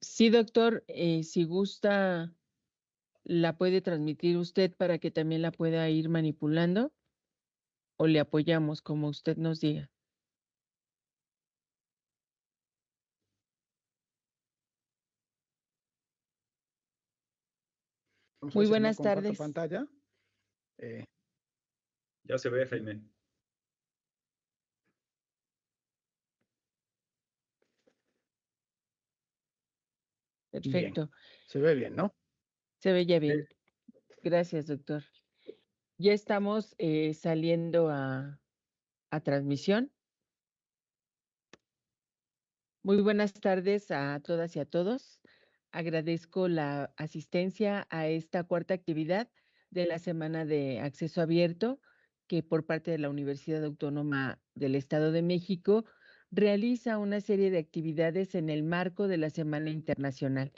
Sí, doctor, si gusta, la puede transmitir usted para que también la pueda ir manipulando o le apoyamos como usted nos diga. Vamos a Muy ver si no buenas comparto tardes. pantalla. Ya se ve, Jaime. Perfecto. Bien. Se ve bien, ¿no? Se ve ya bien. Gracias, doctor. Ya estamos saliendo a transmisión. Muy buenas tardes a todas y a todos. Agradezco la asistencia a esta cuarta actividad de la Semana de Acceso Abierto que por parte de la Universidad Autónoma del Estado de México realiza una serie de actividades en el marco de la Semana Internacional.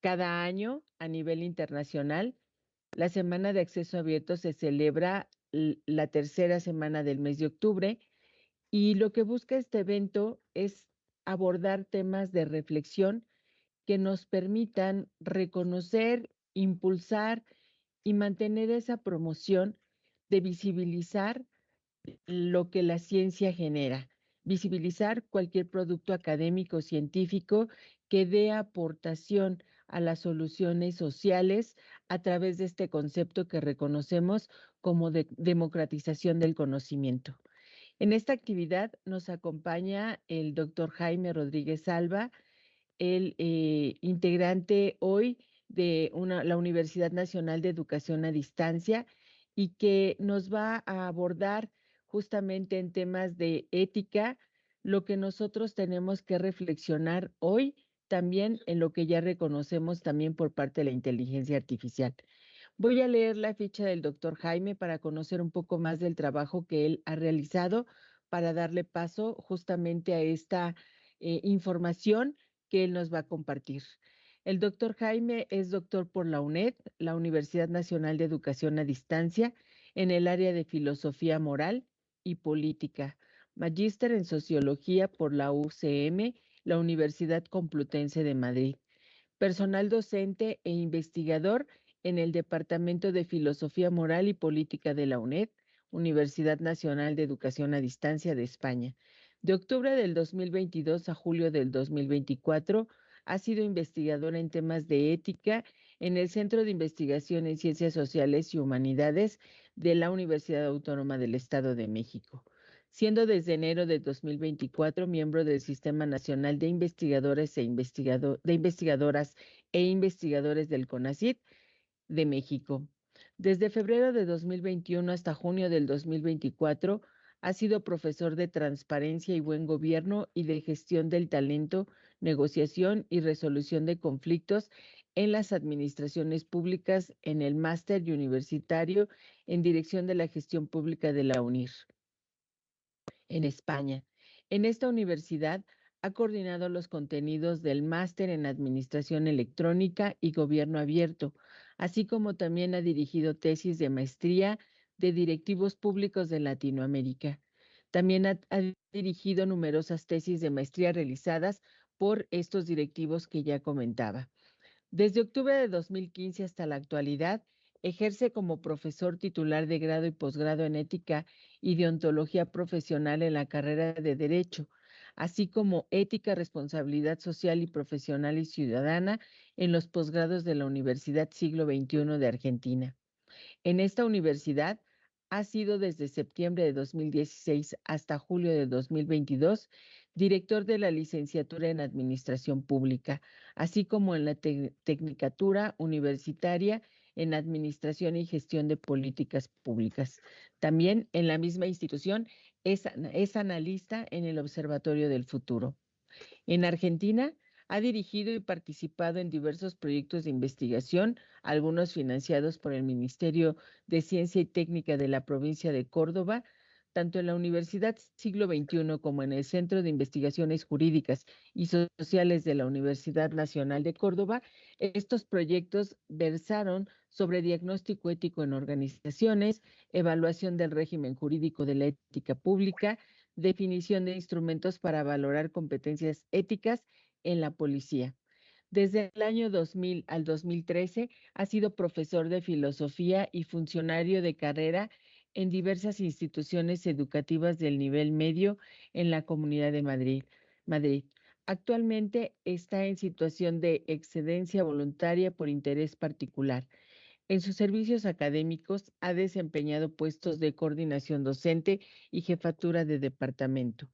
Cada año, a nivel internacional, la Semana de Acceso Abierto se celebra la tercera semana del mes de octubre y lo que busca este evento es abordar temas de reflexión que nos permitan reconocer, impulsar y mantener esa promoción de visibilizar lo que la ciencia genera, visibilizar cualquier producto académico o científico que dé aportación a las soluciones sociales a través de este concepto que reconocemos como democratización del conocimiento. En esta actividad nos acompaña el doctor Jaime Rodríguez Alba, el integrante hoy de la Universidad Nacional de Educación a Distancia y que nos va a abordar justamente en temas de ética lo que nosotros tenemos que reflexionar hoy también en lo que ya reconocemos también por parte de la inteligencia artificial. Voy a leer la ficha del doctor Jaime para conocer un poco más del trabajo que él ha realizado para darle paso justamente a esta información que él nos va a compartir. El doctor Jaime es doctor por la UNED, la Universidad Nacional de Educación a Distancia, en el área de Filosofía Moral y Política, magíster en Sociología por la UCM, la Universidad Complutense de Madrid, personal docente e investigador en el Departamento de Filosofía Moral y Política de la UNED, Universidad Nacional de Educación a Distancia de España. De octubre del 2022 a julio del 2024, ha sido investigadora en temas de ética en el Centro de Investigación en Ciencias Sociales y Humanidades de la Universidad Autónoma del Estado de México, siendo desde enero de 2024 miembro del Sistema Nacional de Investigadores de Investigadoras e Investigadores del CONACYT de México. Desde febrero de 2021 hasta junio del 2024, ha sido profesor de Transparencia y Buen Gobierno y de Gestión del Talento, Negociación y Resolución de Conflictos en las Administraciones Públicas en el Máster Universitario en Dirección de la Gestión Pública de la UNIR en España. En esta universidad ha coordinado los contenidos del máster en Administración Electrónica y Gobierno Abierto, así como también ha dirigido tesis de maestría de directivos públicos de Latinoamérica. También ha dirigido numerosas tesis de maestría realizadas por estos directivos que ya comentaba. Desde octubre de 2015 hasta la actualidad, ejerce como profesor titular de grado y posgrado en ética y deontología profesional en la carrera de Derecho, así como ética, responsabilidad social y profesional y ciudadana en los posgrados de la Universidad Siglo XXI de Argentina. En esta universidad ha sido desde septiembre de 2016 hasta julio de 2022 director de la licenciatura en Administración Pública, así como en la Tecnicatura Universitaria en Administración y Gestión de Políticas Públicas. También en la misma institución es analista en el Observatorio del Futuro. En Argentina, ha dirigido y participado en diversos proyectos de investigación, algunos financiados por el Ministerio de Ciencia y Técnica de la provincia de Córdoba, tanto en la Universidad Siglo XXI como en el Centro de Investigaciones Jurídicas y Sociales de la Universidad Nacional de Córdoba. Estos proyectos versaron sobre diagnóstico ético en organizaciones, evaluación del régimen jurídico de la ética pública, definición de instrumentos para valorar competencias éticas en la policía. Desde el año 2000 al 2013 ha sido profesor de filosofía y funcionario de carrera en diversas instituciones educativas del nivel medio en la Comunidad de Madrid. Actualmente está en situación de excedencia voluntaria por interés particular. En sus servicios académicos ha desempeñado puestos de coordinación docente y jefatura de departamento.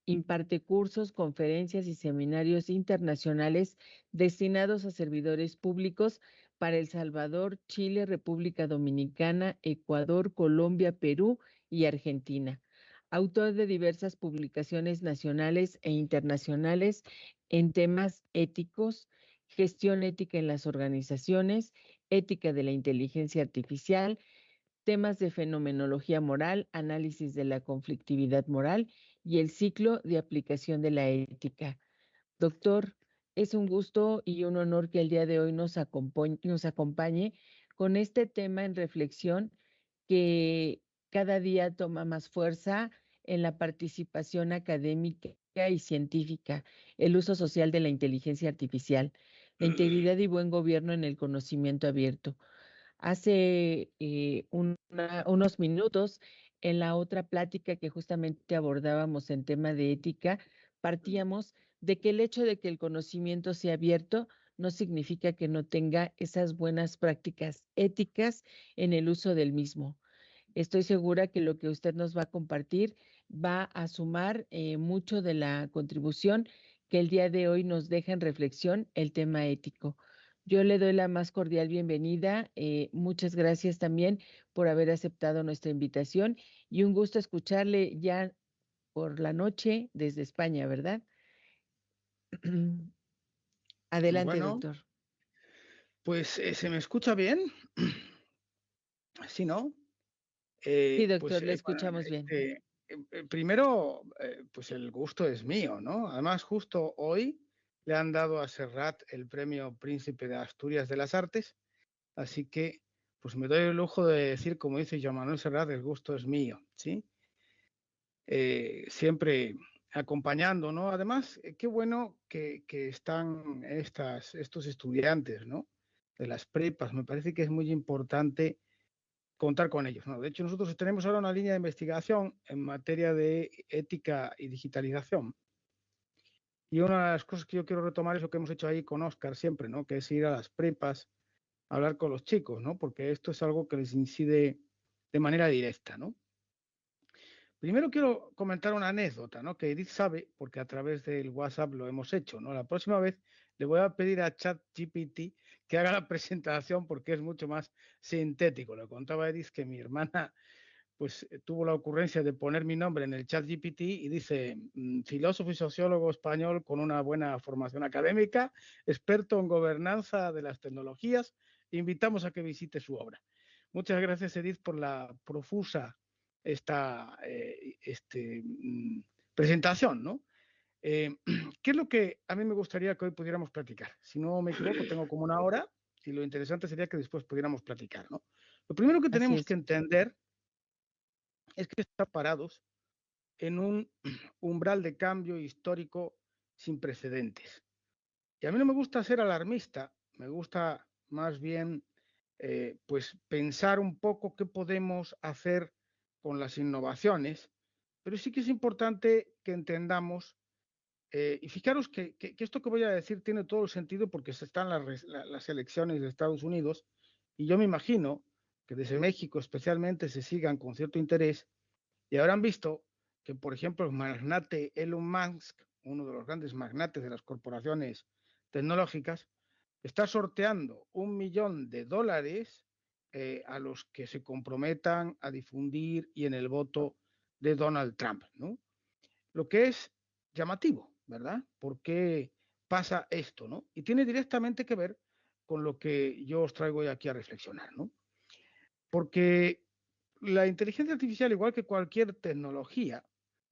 Imparte cursos, conferencias y seminarios internacionales destinados a servidores públicos para El Salvador, Chile, República Dominicana, Ecuador, Colombia, Perú y Argentina. Autor de diversas publicaciones nacionales e internacionales en temas éticos, gestión ética en las organizaciones, ética de la inteligencia artificial, temas de fenomenología moral, análisis de la conflictividad moral y el ciclo de aplicación de la ética. Doctor, es un gusto y un honor que el día de hoy nos acompañe con este tema en reflexión que cada día toma más fuerza en la participación académica y científica, el uso social de la inteligencia artificial, la integridad y buen gobierno en el conocimiento abierto. Hace unos minutos, en la otra plática que justamente abordábamos en tema de ética, partíamos de que el hecho de que el conocimiento sea abierto no significa que no tenga esas buenas prácticas éticas en el uso del mismo. Estoy segura que lo que usted nos va a compartir va a sumar mucho de la contribución que el día de hoy nos deja en reflexión el tema ético. Yo le doy la más cordial bienvenida. Muchas gracias también por haber aceptado nuestra invitación y un gusto escucharle ya por la noche desde España, ¿verdad? Adelante, Bueno, doctor. pues ¿se me escucha bien? Si no, Sí, pues doctor, le bueno, escuchamos bien. primero, pues el gusto es mío, ¿no? Además, justo hoy le han dado a Serrat el premio Príncipe de Asturias de las Artes, así que pues me doy el lujo de decir, como dice Joan Manuel Serrat, el gusto es mío, ¿sí? Siempre acompañando, ¿no? Además, qué bueno que están estos estudiantes, ¿no? De las prepas, me parece que es muy importante contar con ellos, ¿no? De hecho, nosotros tenemos ahora una línea de investigación en materia de ética y digitalización. Y una de las cosas que yo quiero retomar es lo que hemos hecho ahí con Óscar siempre, ¿no? Que es ir a las prepas, a hablar con los chicos, ¿no? Porque esto es algo que les incide de manera directa, ¿no? Primero quiero comentar una anécdota, ¿no? Que Edith sabe, porque a través del WhatsApp lo hemos hecho, ¿no? La próxima vez le voy a pedir a ChatGPT que haga la presentación porque es mucho más sintético. Le contaba a Edith que mi hermana pues tuvo la ocurrencia de poner mi nombre en el ChatGPT y dice filósofo y sociólogo español con una buena formación académica, experto en gobernanza de las tecnologías. Invitamos a que visite su obra. Muchas gracias, Edith, por la profusa esta presentación, ¿no? ¿Qué es lo que a mí me gustaría que hoy pudiéramos platicar? Si no me equivoco, tengo como una hora y lo interesante sería que después pudiéramos platicar, ¿no? Lo primero que Así tenemos que es. entender es que están parados en un umbral de cambio histórico sin precedentes. Y a mí no me gusta ser alarmista, me gusta más bien pues pensar un poco qué podemos hacer con las innovaciones, pero sí que es importante que entendamos, y fijaros que esto que voy a decir tiene todo el sentido porque se están las elecciones de Estados Unidos y yo me imagino que desde México especialmente se sigan con cierto interés y habrán visto que, por ejemplo, el magnate Elon Musk, uno de los grandes magnates de las corporaciones tecnológicas, está sorteando $1 millón a los que se comprometan a difundir y en el voto de Donald Trump, ¿no? Lo que es llamativo, ¿verdad? ¿Por qué pasa esto, no? Y tiene directamente que ver con lo que yo os traigo hoy aquí a reflexionar, ¿no? Porque la inteligencia artificial, igual que cualquier tecnología,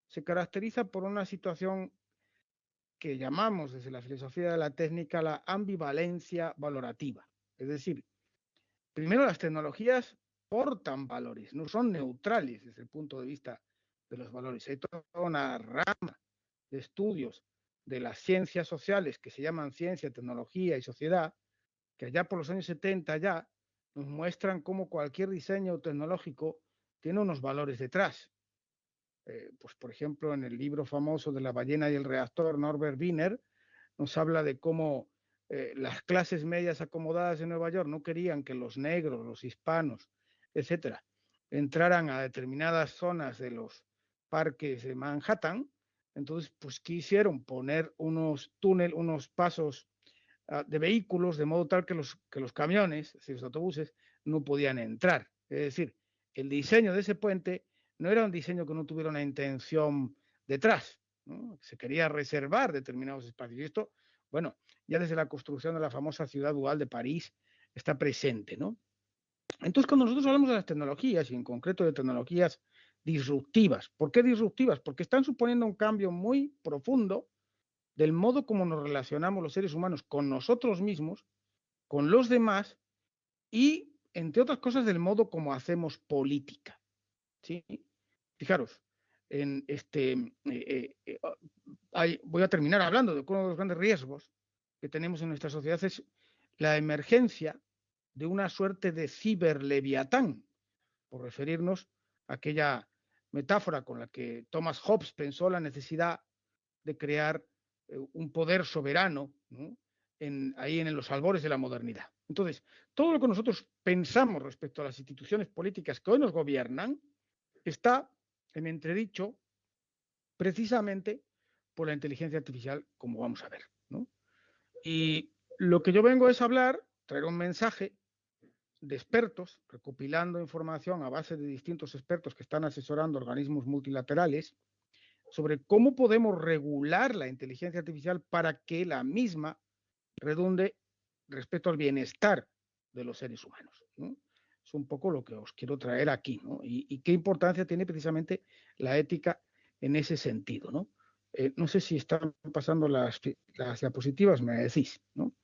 se caracteriza por una situación que llamamos desde la filosofía de la técnica la ambivalencia valorativa. Es decir, primero las tecnologías portan valores, no son neutrales desde el punto de vista de los valores. Hay toda una rama de estudios de las ciencias sociales que se llaman ciencia, tecnología y sociedad, que allá por los años 70 ya nos muestran cómo cualquier diseño tecnológico tiene unos valores detrás. Pues por ejemplo, en el libro famoso de La ballena y el reactor, Norbert Wiener nos habla de cómo las clases medias acomodadas en Nueva York no querían que los negros, los hispanos, etcétera, entraran a determinadas zonas de los parques de Manhattan. Entonces, pues quisieron poner unos túneles, unos pasos de vehículos, de modo tal que los camiones, es decir, los autobuses, no podían entrar. Es decir, el diseño de ese puente no era un diseño que no tuviera una intención detrás, ¿no? Se quería reservar determinados espacios. Y esto, bueno, ya desde la construcción de la famosa ciudad dual de París está presente, ¿no? Entonces, cuando nosotros hablamos de las tecnologías, y en concreto de tecnologías disruptivas, ¿por qué disruptivas? Porque están suponiendo un cambio muy profundo del modo como nos relacionamos los seres humanos con nosotros mismos, con los demás y, entre otras cosas, del modo como hacemos política. ¿Sí? Fijaros, en voy a terminar hablando de uno de los grandes riesgos que tenemos en nuestra sociedad es la emergencia de una suerte de ciberleviatán, por referirnos a aquella metáfora con la que Thomas Hobbes pensó la necesidad de crear un poder soberano, ¿no? Ahí en los albores de la modernidad. Entonces, todo lo que nosotros pensamos respecto a las instituciones políticas que hoy nos gobiernan está en entredicho precisamente por la inteligencia artificial, como vamos a ver, ¿no? Y lo que yo vengo es hablar, traer un mensaje de expertos, recopilando información a base de distintos expertos que están asesorando organismos multilaterales, sobre cómo podemos regular la inteligencia artificial para que la misma redunde respecto al bienestar de los seres humanos, ¿no? Es un poco lo que os quiero traer aquí, ¿no? Y qué importancia tiene precisamente la ética en ese sentido, ¿no? No sé si están pasando las diapositivas, me decís, ¿no?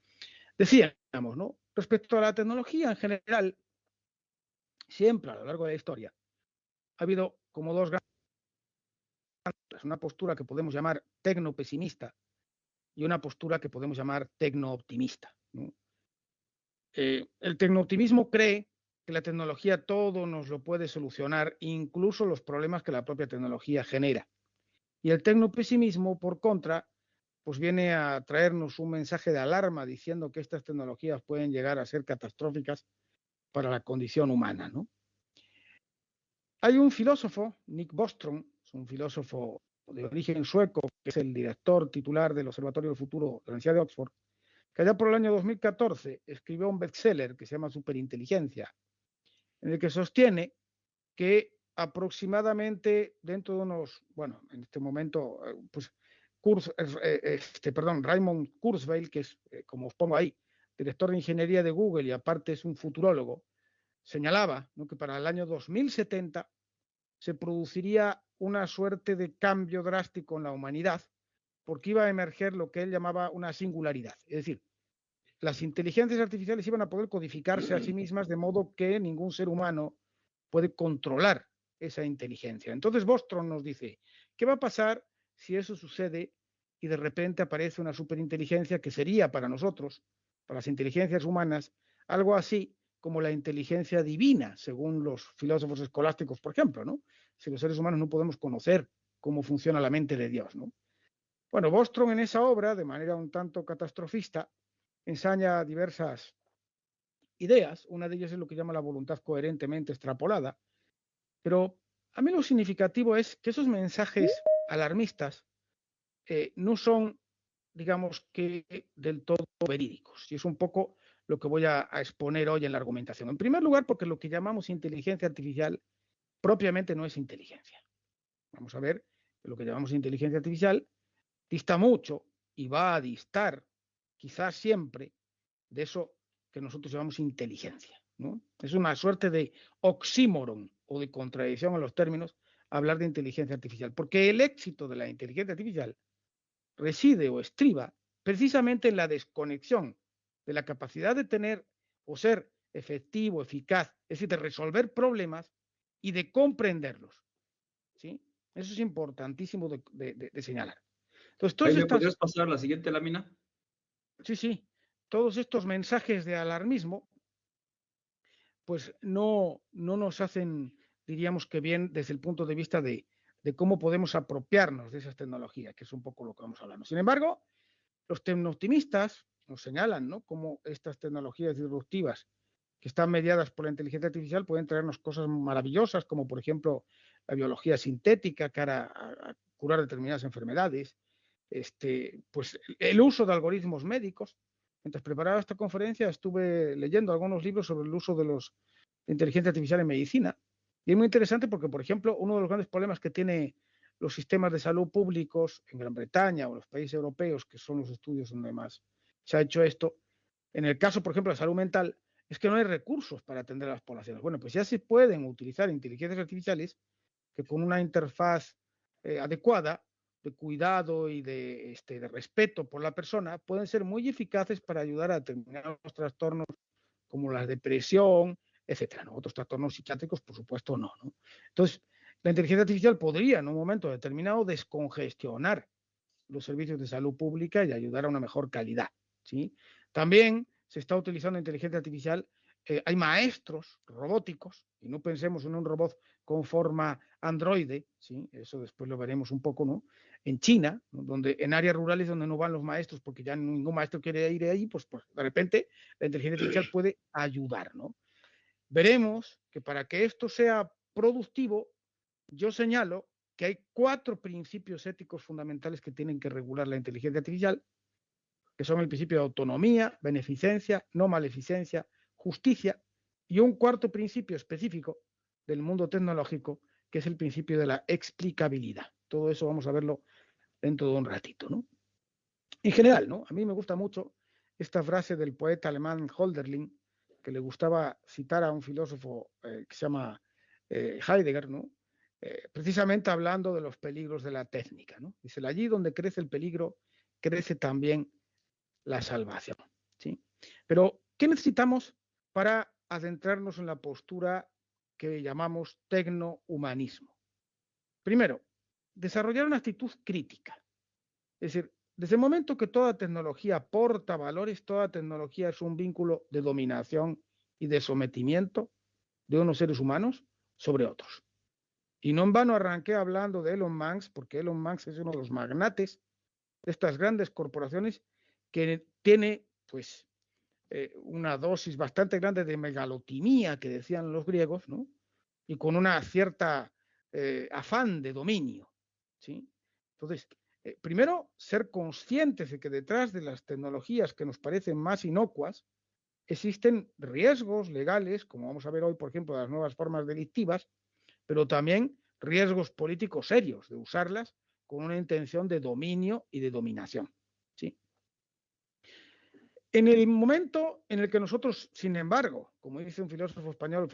Decíamos, ¿no? Respecto a la tecnología en general, siempre a lo largo de la historia ha habido como dos grandes, una postura que podemos llamar tecnopesimista y una postura que podemos llamar tecno-optimista, ¿no? El tecno-optimismo cree que la tecnología todo nos lo puede solucionar, incluso los problemas que la propia tecnología genera. Y el tecno-pesimismo, por contra, pues viene a traernos un mensaje de alarma diciendo que estas tecnologías pueden llegar a ser catastróficas para la condición humana, ¿no? Hay un filósofo, Nick Bostrom, es un filósofo de origen sueco, que es el director titular del Observatorio del Futuro de la Universidad de Oxford, que allá por el año 2014 escribió un bestseller que se llama Superinteligencia, en el que sostiene que aproximadamente dentro de unos, bueno, en este momento, pues, Raymond Kurzweil, que es, como os pongo ahí, director de ingeniería de Google y aparte es un futurólogo, señalaba, ¿no?, que para el año 2070 se produciría una suerte de cambio drástico en la humanidad porque iba a emerger lo que él llamaba una singularidad. Es decir, las inteligencias artificiales iban a poder codificarse a sí mismas de modo que ningún ser humano puede controlar esa inteligencia. Entonces Bostrom nos dice, ¿qué va a pasar si eso sucede y de repente aparece una superinteligencia que sería para nosotros, para las inteligencias humanas, algo así como la inteligencia divina, según los filósofos escolásticos, por ejemplo, ¿no? Si los seres humanos no podemos conocer cómo funciona la mente de Dios, ¿no? Bueno, Bostrom en esa obra, de manera un tanto catastrofista, ensaña diversas ideas. Una de ellas es lo que llama la voluntad coherentemente extrapolada. Pero a mí lo significativo es que esos mensajes alarmistas no son, digamos, que del todo verídicos. Y es un poco lo que voy a exponer hoy en la argumentación. En primer lugar, porque lo que llamamos inteligencia artificial propiamente no es inteligencia. Vamos a ver que lo que llamamos inteligencia artificial dista mucho y va a distar quizás siempre de eso que nosotros llamamos inteligencia, ¿no? Es una suerte de oxímoron o de contradicción en los términos hablar de inteligencia artificial, porque el éxito de la inteligencia artificial reside o estriba precisamente en la desconexión de la capacidad de tener o ser efectivo, eficaz, es decir, de resolver problemas y de comprenderlos, ¿sí? Eso es importantísimo de señalar. Entonces, ¿Ahí todas me estas, podrías pasar la siguiente lámina? sí, sí, todos estos mensajes de alarmismo, pues no nos hacen, diríamos que bien, desde el punto de vista de cómo podemos apropiarnos de esas tecnologías, que es un poco lo que vamos hablando. Sin embargo, los tecnooptimistas nos señalan, ¿no?, cómo estas tecnologías disruptivas que están mediadas por la inteligencia artificial pueden traernos cosas maravillosas, como por ejemplo la biología sintética para a curar determinadas enfermedades, pues el uso de algoritmos médicos. Mientras preparaba esta conferencia estuve leyendo algunos libros sobre el uso de los de inteligencia artificial en medicina. Y es muy interesante porque, por ejemplo, uno de los grandes problemas que tiene los sistemas de salud públicos en Gran Bretaña o los países europeos, que son los estudios donde más se ha hecho esto, en el caso, por ejemplo, de salud mental, es que no hay recursos para atender a las poblaciones. Bueno, pues ya se pueden utilizar inteligencias artificiales que con una interfaz adecuada, de cuidado y de respeto por la persona, pueden ser muy eficaces para ayudar a determinados trastornos como la depresión, etcétera, ¿no? Otros trastornos psiquiátricos, por supuesto, no. Entonces, la inteligencia artificial podría, en un momento determinado, descongestionar los servicios de salud pública y ayudar a una mejor calidad, ¿sí? También se está utilizando inteligencia artificial, hay maestros robóticos, y no pensemos en un robot con forma androide, ¿sí? Eso después lo veremos un poco, ¿no? En China, ¿no?, donde en áreas rurales donde no van los maestros porque ya ningún maestro quiere ir ahí, pues de repente la inteligencia artificial puede ayudar, ¿no? Veremos que para que esto sea productivo, yo señalo que hay 4 principios éticos fundamentales que tienen que regular la inteligencia artificial, que son el principio de autonomía, beneficencia, no maleficencia, justicia, y un cuarto principio específico del mundo tecnológico, que es el principio de la explicabilidad. Todo eso vamos a verlo dentro de un ratito, ¿no? En general, ¿no? A mí me gusta mucho esta frase del poeta alemán Hölderlin, que le gustaba citar a un filósofo que se llama Heidegger, ¿no? Precisamente hablando de los peligros de la técnica, ¿no? Dice, allí donde crece el peligro, crece también la salvación, ¿sí? Pero, ¿qué necesitamos para adentrarnos en la postura que llamamos tecnohumanismo? Primero, desarrollar una actitud crítica. Es decir, desde el momento que toda tecnología aporta valores, toda tecnología es un vínculo de dominación y de sometimiento de unos seres humanos sobre otros. Y no en vano arranqué hablando de Elon Musk, porque Elon Musk es uno de los magnates de estas grandes corporaciones que tiene, pues, una dosis bastante grande de megalotimía, que decían los griegos, ¿no? Y con una cierta afán de dominio, ¿sí? Entonces, primero, ser conscientes de que detrás de las tecnologías que nos parecen más inocuas existen riesgos legales, como vamos a ver hoy, por ejemplo, de las nuevas formas delictivas, pero también riesgos políticos serios de usarlas con una intención de dominio y de dominación, ¿sí? En el momento en el que nosotros, sin embargo, como dice un filósofo español,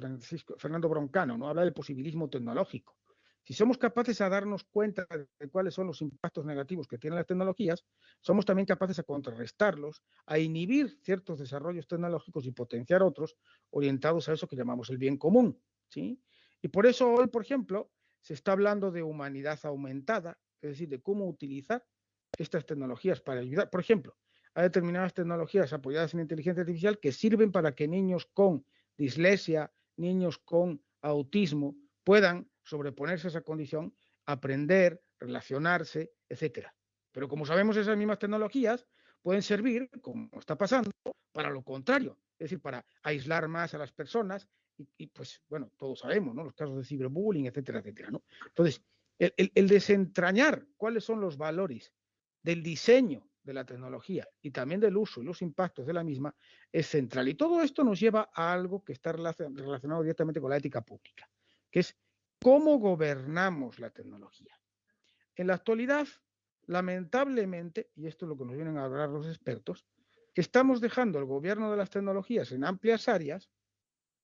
Fernando Broncano, ¿no?, habla del posibilismo tecnológico. Si somos capaces a darnos cuenta de cuáles son los impactos negativos que tienen las tecnologías, somos también capaces a contrarrestarlos, a inhibir ciertos desarrollos tecnológicos y potenciar otros orientados a eso que llamamos el bien común, ¿sí? Y por eso hoy, por ejemplo, se está hablando de humanidad aumentada, es decir, de cómo utilizar estas tecnologías para ayudar. Por ejemplo, hay determinadas tecnologías apoyadas en inteligencia artificial que sirven para que niños con dislexia, niños con autismo, puedan sobreponerse a esa condición, aprender, relacionarse, etcétera. Pero como sabemos, esas mismas tecnologías pueden servir, como está pasando, para lo contrario, es decir, para aislar más a las personas y pues, bueno, todos sabemos, ¿no?, los casos de ciberbullying, etcétera, etcétera, ¿no? Entonces, el desentrañar cuáles son los valores del diseño de la tecnología y también del uso y los impactos de la misma es central. Y todo esto nos lleva a algo que está relacionado directamente con la ética pública, que es cómo gobernamos la tecnología. En la actualidad, lamentablemente, y esto es lo que nos vienen a hablar los expertos, estamos dejando el gobierno de las tecnologías en amplias áreas,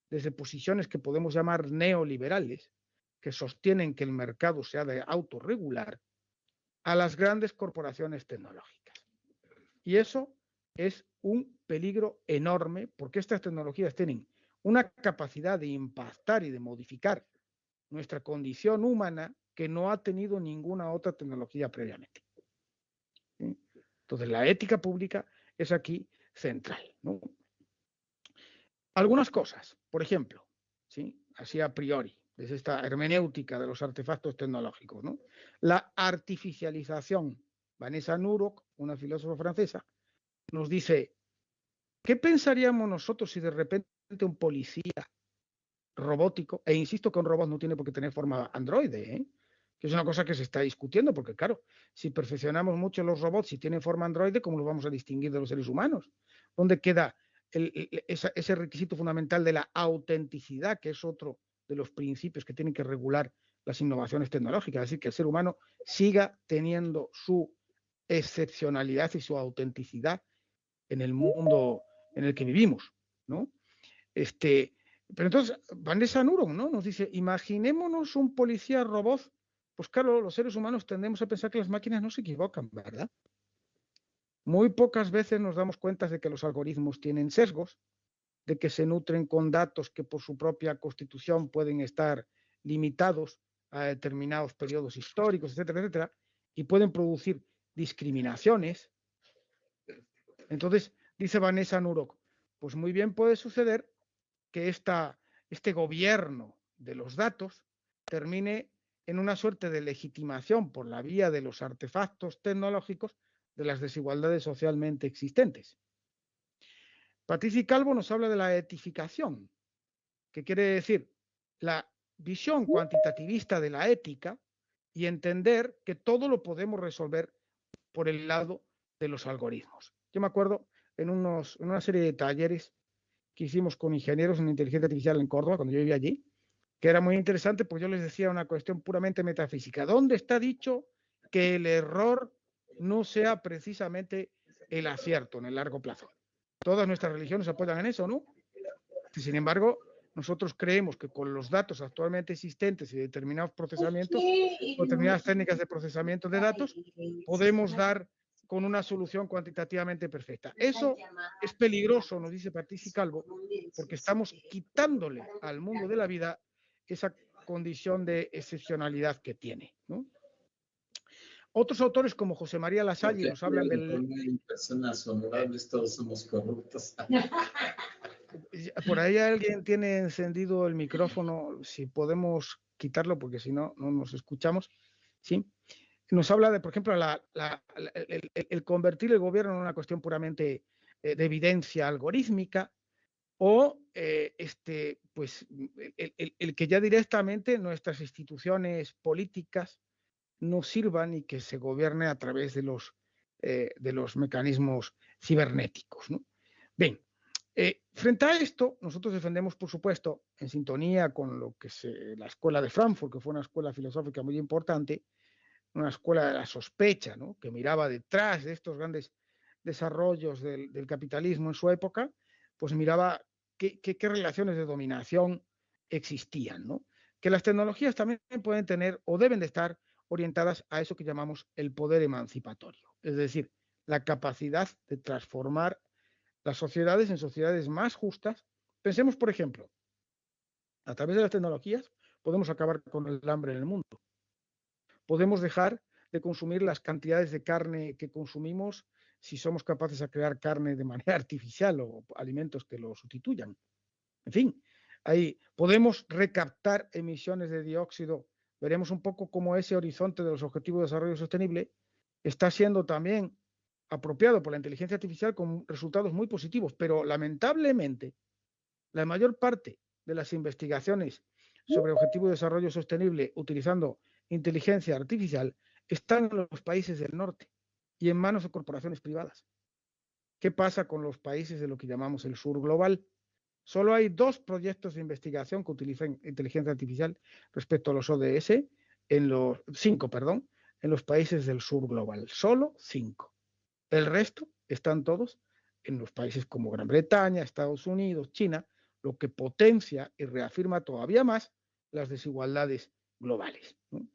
desde posiciones que podemos llamar neoliberales, que sostienen que el mercado se ha de autorregular, a las grandes corporaciones tecnológicas. Y eso es un peligro enorme porque estas tecnologías tienen una capacidad de impactar y de modificar nuestra condición humana que no ha tenido ninguna otra tecnología previamente. Entonces, la ética pública es aquí central, ¿no? Algunas cosas, por ejemplo, ¿sí? Así a priori, desde esta hermenéutica de los artefactos tecnológicos, ¿no? La artificialización. Vanessa Nurok, una filósofa francesa, nos dice, ¿qué pensaríamos nosotros si de repente un policía robótico, e insisto que un robot no tiene por qué tener forma androide, que es una cosa que se está discutiendo, porque claro, si perfeccionamos mucho los robots y tienen forma androide, ¿cómo los vamos a distinguir de los seres humanos? ¿Dónde queda ese requisito fundamental de la autenticidad, que es otro de los principios que tienen que regular las innovaciones tecnológicas? Es decir, que el ser humano siga teniendo su excepcionalidad y su autenticidad en el mundo en el que vivimos, ¿no? Pero entonces, Vanessa Nuron, ¿no? Nos dice, imaginémonos un policía robot. Pues claro, los seres humanos tendemos a pensar que las máquinas no se equivocan, ¿verdad? Muy pocas veces nos damos cuenta de que los algoritmos tienen sesgos, de que se nutren con datos que por su propia constitución pueden estar limitados a determinados periodos históricos, etcétera, etcétera, y pueden producir discriminaciones. Entonces, dice Vanessa Nurok, pues muy bien puede suceder que este gobierno de los datos termine en una suerte de legitimación por la vía de los artefactos tecnológicos de las desigualdades socialmente existentes. Patricia Calvo nos habla de la etificación, que quiere decir la visión cuantitativista de la ética y entender que todo lo podemos resolver por el lado de los algoritmos. Yo me acuerdo en una serie de talleres que hicimos con ingenieros en inteligencia artificial en Córdoba, cuando yo vivía allí, que era muy interesante porque yo les decía una cuestión puramente metafísica. ¿Dónde está dicho que el error no sea precisamente el acierto en el largo plazo? Todas nuestras religiones apoyan en eso, ¿no? Sin embargo, nosotros creemos que con los datos actualmente existentes y determinados procesamientos, determinadas técnicas de procesamiento de datos, podemos dar con una solución cuantitativamente perfecta. Eso es peligroso, nos dice Patricia Calvo, porque estamos quitándole al mundo de la vida esa condición de excepcionalidad que tiene, ¿no? Otros autores como José María Lasalle nos hablan del... Hay personas honorables, todos somos corruptos. Por ahí alguien tiene encendido el micrófono, si podemos quitarlo, porque si no, no nos escuchamos, ¿sí? Nos habla de, por ejemplo, el convertir el gobierno en una cuestión puramente de evidencia algorítmica, o pues, el que ya directamente nuestras instituciones políticas no sirvan y que se gobierne a través de los mecanismos cibernéticos, ¿no? Bien, frente a esto, nosotros defendemos, por supuesto, en sintonía con lo que es la escuela de Frankfurt, que fue una escuela filosófica muy importante, una escuela de la sospecha, ¿no? Que miraba detrás de estos grandes desarrollos del capitalismo en su época, pues miraba qué relaciones de dominación existían, ¿no? Que las tecnologías también pueden tener o deben de estar orientadas a eso que llamamos el poder emancipatorio, es decir, la capacidad de transformar las sociedades en sociedades más justas. Pensemos, por ejemplo, a través de las tecnologías podemos acabar con el hambre en el mundo. Podemos dejar de consumir las cantidades de carne que consumimos si somos capaces de crear carne de manera artificial o alimentos que lo sustituyan. En fin, ahí podemos recaptar emisiones de dióxido. Veremos un poco cómo ese horizonte de los Objetivos de Desarrollo Sostenible está siendo también apropiado por la inteligencia artificial con resultados muy positivos, pero lamentablemente la mayor parte de las investigaciones sobre objetivos de desarrollo sostenible utilizando inteligencia artificial están en los países del norte y en manos de corporaciones privadas. ¿Qué pasa con los países de lo que llamamos el sur global? Solo hay 2 proyectos de investigación que utilizan inteligencia artificial respecto a los ODS, en los 5, perdón, en los países del sur global. Solo 5. El resto están todos en los países como Gran Bretaña, Estados Unidos, China, lo que potencia y reafirma todavía más las desigualdades globales, ¿no?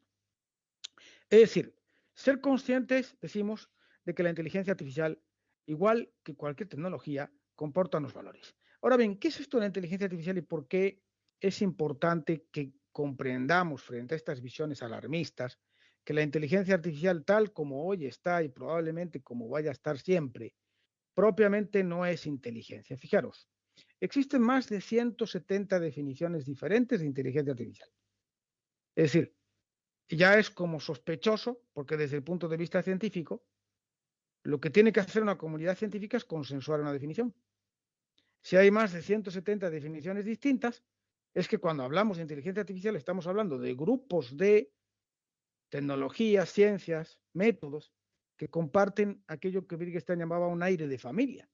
Es decir, ser conscientes, decimos, de que la inteligencia artificial, igual que cualquier tecnología, comporta unos valores. Ahora bien, ¿qué es esto de la inteligencia artificial y por qué es importante que comprendamos frente a estas visiones alarmistas que la inteligencia artificial tal como hoy está y probablemente como vaya a estar siempre, propiamente no es inteligencia. Fijaros, existen más de 170 definiciones diferentes de inteligencia artificial. Es decir, ya es como sospechoso, porque desde el punto de vista científico, lo que tiene que hacer una comunidad científica es consensuar una definición. Si hay más de 170 definiciones distintas, es que cuando hablamos de inteligencia artificial estamos hablando de grupos de tecnologías, ciencias, métodos que comparten aquello que Wittgenstein llamaba un aire de familia,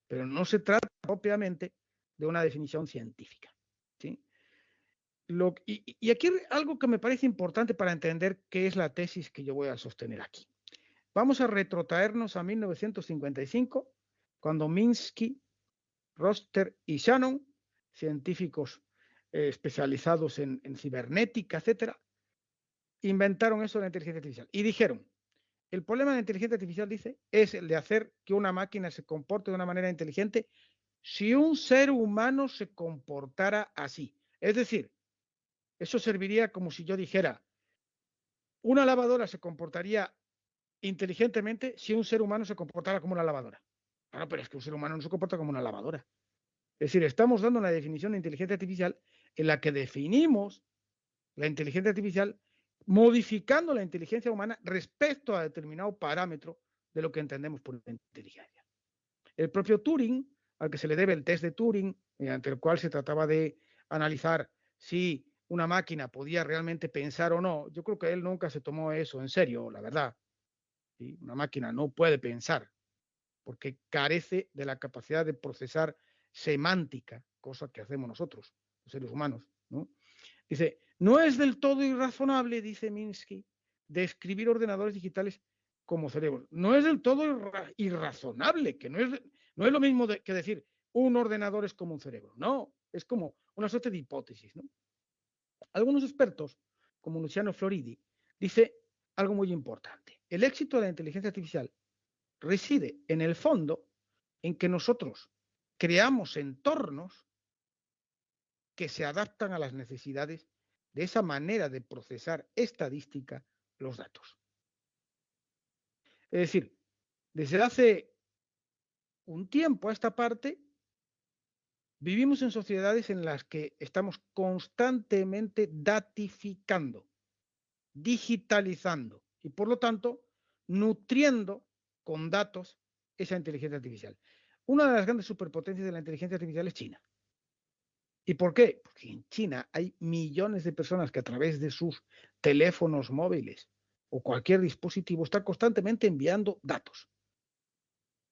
pero no se trata propiamente de una definición científica, ¿sí? Y aquí algo que me parece importante para entender qué es la tesis que yo voy a sostener aquí. Vamos a retrotraernos a 1955, cuando Minsky, Roster y Shannon, científicos especializados en cibernética, etcétera, inventaron eso de la inteligencia artificial y dijeron, el problema de la inteligencia artificial, dice, es el de hacer que una máquina se comporte de una manera inteligente si un ser humano se comportara así. Es decir, eso serviría como si yo dijera, una lavadora se comportaría inteligentemente si un ser humano se comportara como una lavadora. Claro, pero es que un ser humano no se comporta como una lavadora. Es decir, estamos dando una definición de inteligencia artificial en la que definimos la inteligencia artificial modificando la inteligencia humana respecto a determinado parámetro de lo que entendemos por inteligencia. El propio Turing, al que se le debe el test de Turing, mediante el cual se trataba de analizar si una máquina podía realmente pensar o no, yo creo que él nunca se tomó eso en serio, la verdad. ¿Sí? Una máquina no puede pensar porque carece de la capacidad de procesar semántica, cosa que hacemos nosotros, los seres humanos, ¿no? Dice, no es del todo irrazonable, dice Minsky, describir ordenadores digitales como cerebros. No es del todo irrazonable, que no es lo mismo que decir un ordenador es como un cerebro. No, es como una suerte de hipótesis, ¿no? Algunos expertos, como Luciano Floridi, dice algo muy importante. El éxito de la inteligencia artificial reside en el fondo en que nosotros creamos entornos que se adaptan a las necesidades de esa manera de procesar estadística los datos. Es decir, desde hace un tiempo a esta parte, vivimos en sociedades en las que estamos constantemente datificando, digitalizando y por lo tanto nutriendo con datos esa inteligencia artificial. Una de las grandes superpotencias de la inteligencia artificial es China. ¿Y por qué? Porque en China hay millones de personas que a través de sus teléfonos móviles o cualquier dispositivo están constantemente enviando datos.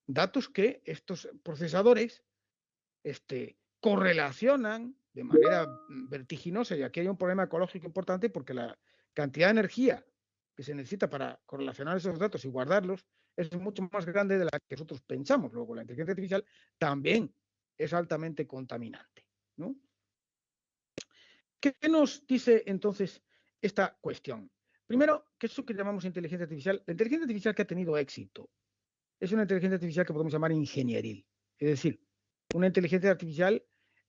Datos que estos procesadores correlacionan de manera vertiginosa, y aquí hay un problema ecológico importante porque la cantidad de energía que se necesita para correlacionar esos datos y guardarlos es mucho más grande de la que nosotros pensamos. Luego, la inteligencia artificial también es altamente contaminante, ¿no? ¿Qué nos dice entonces esta cuestión? Primero, ¿qué es eso que llamamos inteligencia artificial? La inteligencia artificial que ha tenido éxito es una inteligencia artificial que podemos llamar ingenieril. Es decir, una inteligencia artificial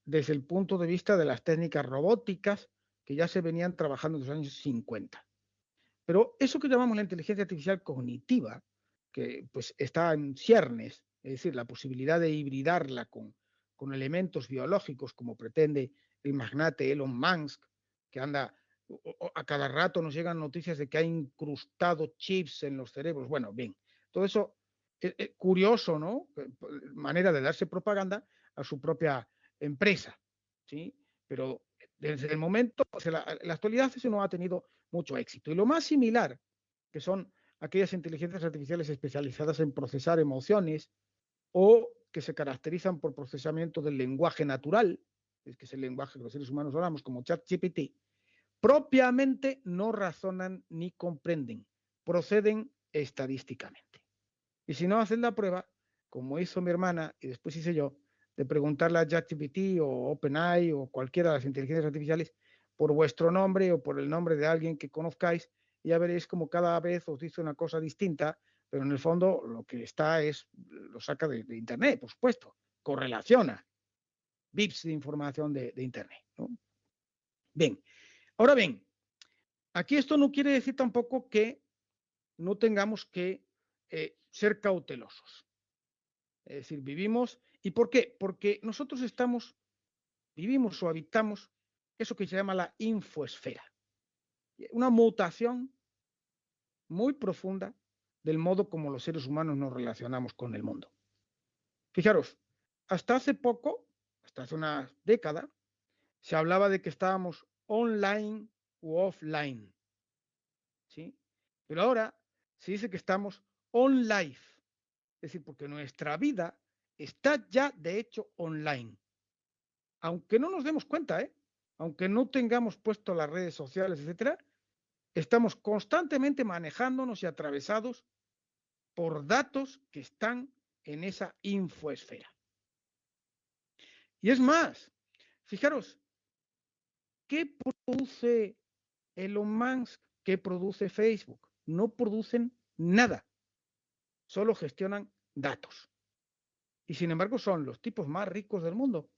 desde el punto de vista de las técnicas robóticas que ya se venían trabajando en los años 50. Pero eso que llamamos la inteligencia artificial cognitiva, que pues está en ciernes, es decir, la posibilidad de hibridarla con elementos biológicos, como pretende el magnate Elon Musk, que anda, a cada rato nos llegan noticias de que ha incrustado chips en los cerebros. Bueno, bien, todo eso es curioso, ¿no? Manera de darse propaganda a su propia empresa, ¿sí? Pero desde el momento, o sea, la actualidad eso no ha tenido mucho éxito. Y lo más similar, que son aquellas inteligencias artificiales especializadas en procesar emociones o que se caracterizan por procesamiento del lenguaje natural, es que es el lenguaje que los seres humanos hablamos, como ChatGPT, propiamente no razonan ni comprenden, proceden estadísticamente. Y si no hacen la prueba, como hizo mi hermana y después hice yo, de preguntarle a ChatGPT o OpenAI o cualquiera de las inteligencias artificiales por vuestro nombre o por el nombre de alguien que conozcáis, y ya veréis como cada vez os dice una cosa distinta, pero en el fondo lo que está es, lo saca de Internet, por supuesto, correlaciona bits de información de Internet, ¿no? Bien, ahora bien, Aquí esto no quiere decir tampoco que no tengamos que ser cautelosos. Es decir, vivimos, ¿y por qué? Porque nosotros vivimos o habitamos eso que se llama la infoesfera, una mutación muy profunda del modo como los seres humanos nos relacionamos con el mundo. Fijaros, hasta hace poco, hasta hace una década, se hablaba de que estábamos online u offline, ¿sí? Pero ahora se dice que estamos on life, es decir, porque nuestra vida está ya de hecho online. Aunque no nos demos cuenta, aunque no tengamos puesto las redes sociales, etcétera, estamos constantemente manejándonos y atravesados por datos que están en esa infoesfera. Y es más, fijaros, ¿qué produce Elon Musk? ¿Qué produce Facebook? No producen nada, solo gestionan datos. Y sin embargo son los tipos más ricos del mundo.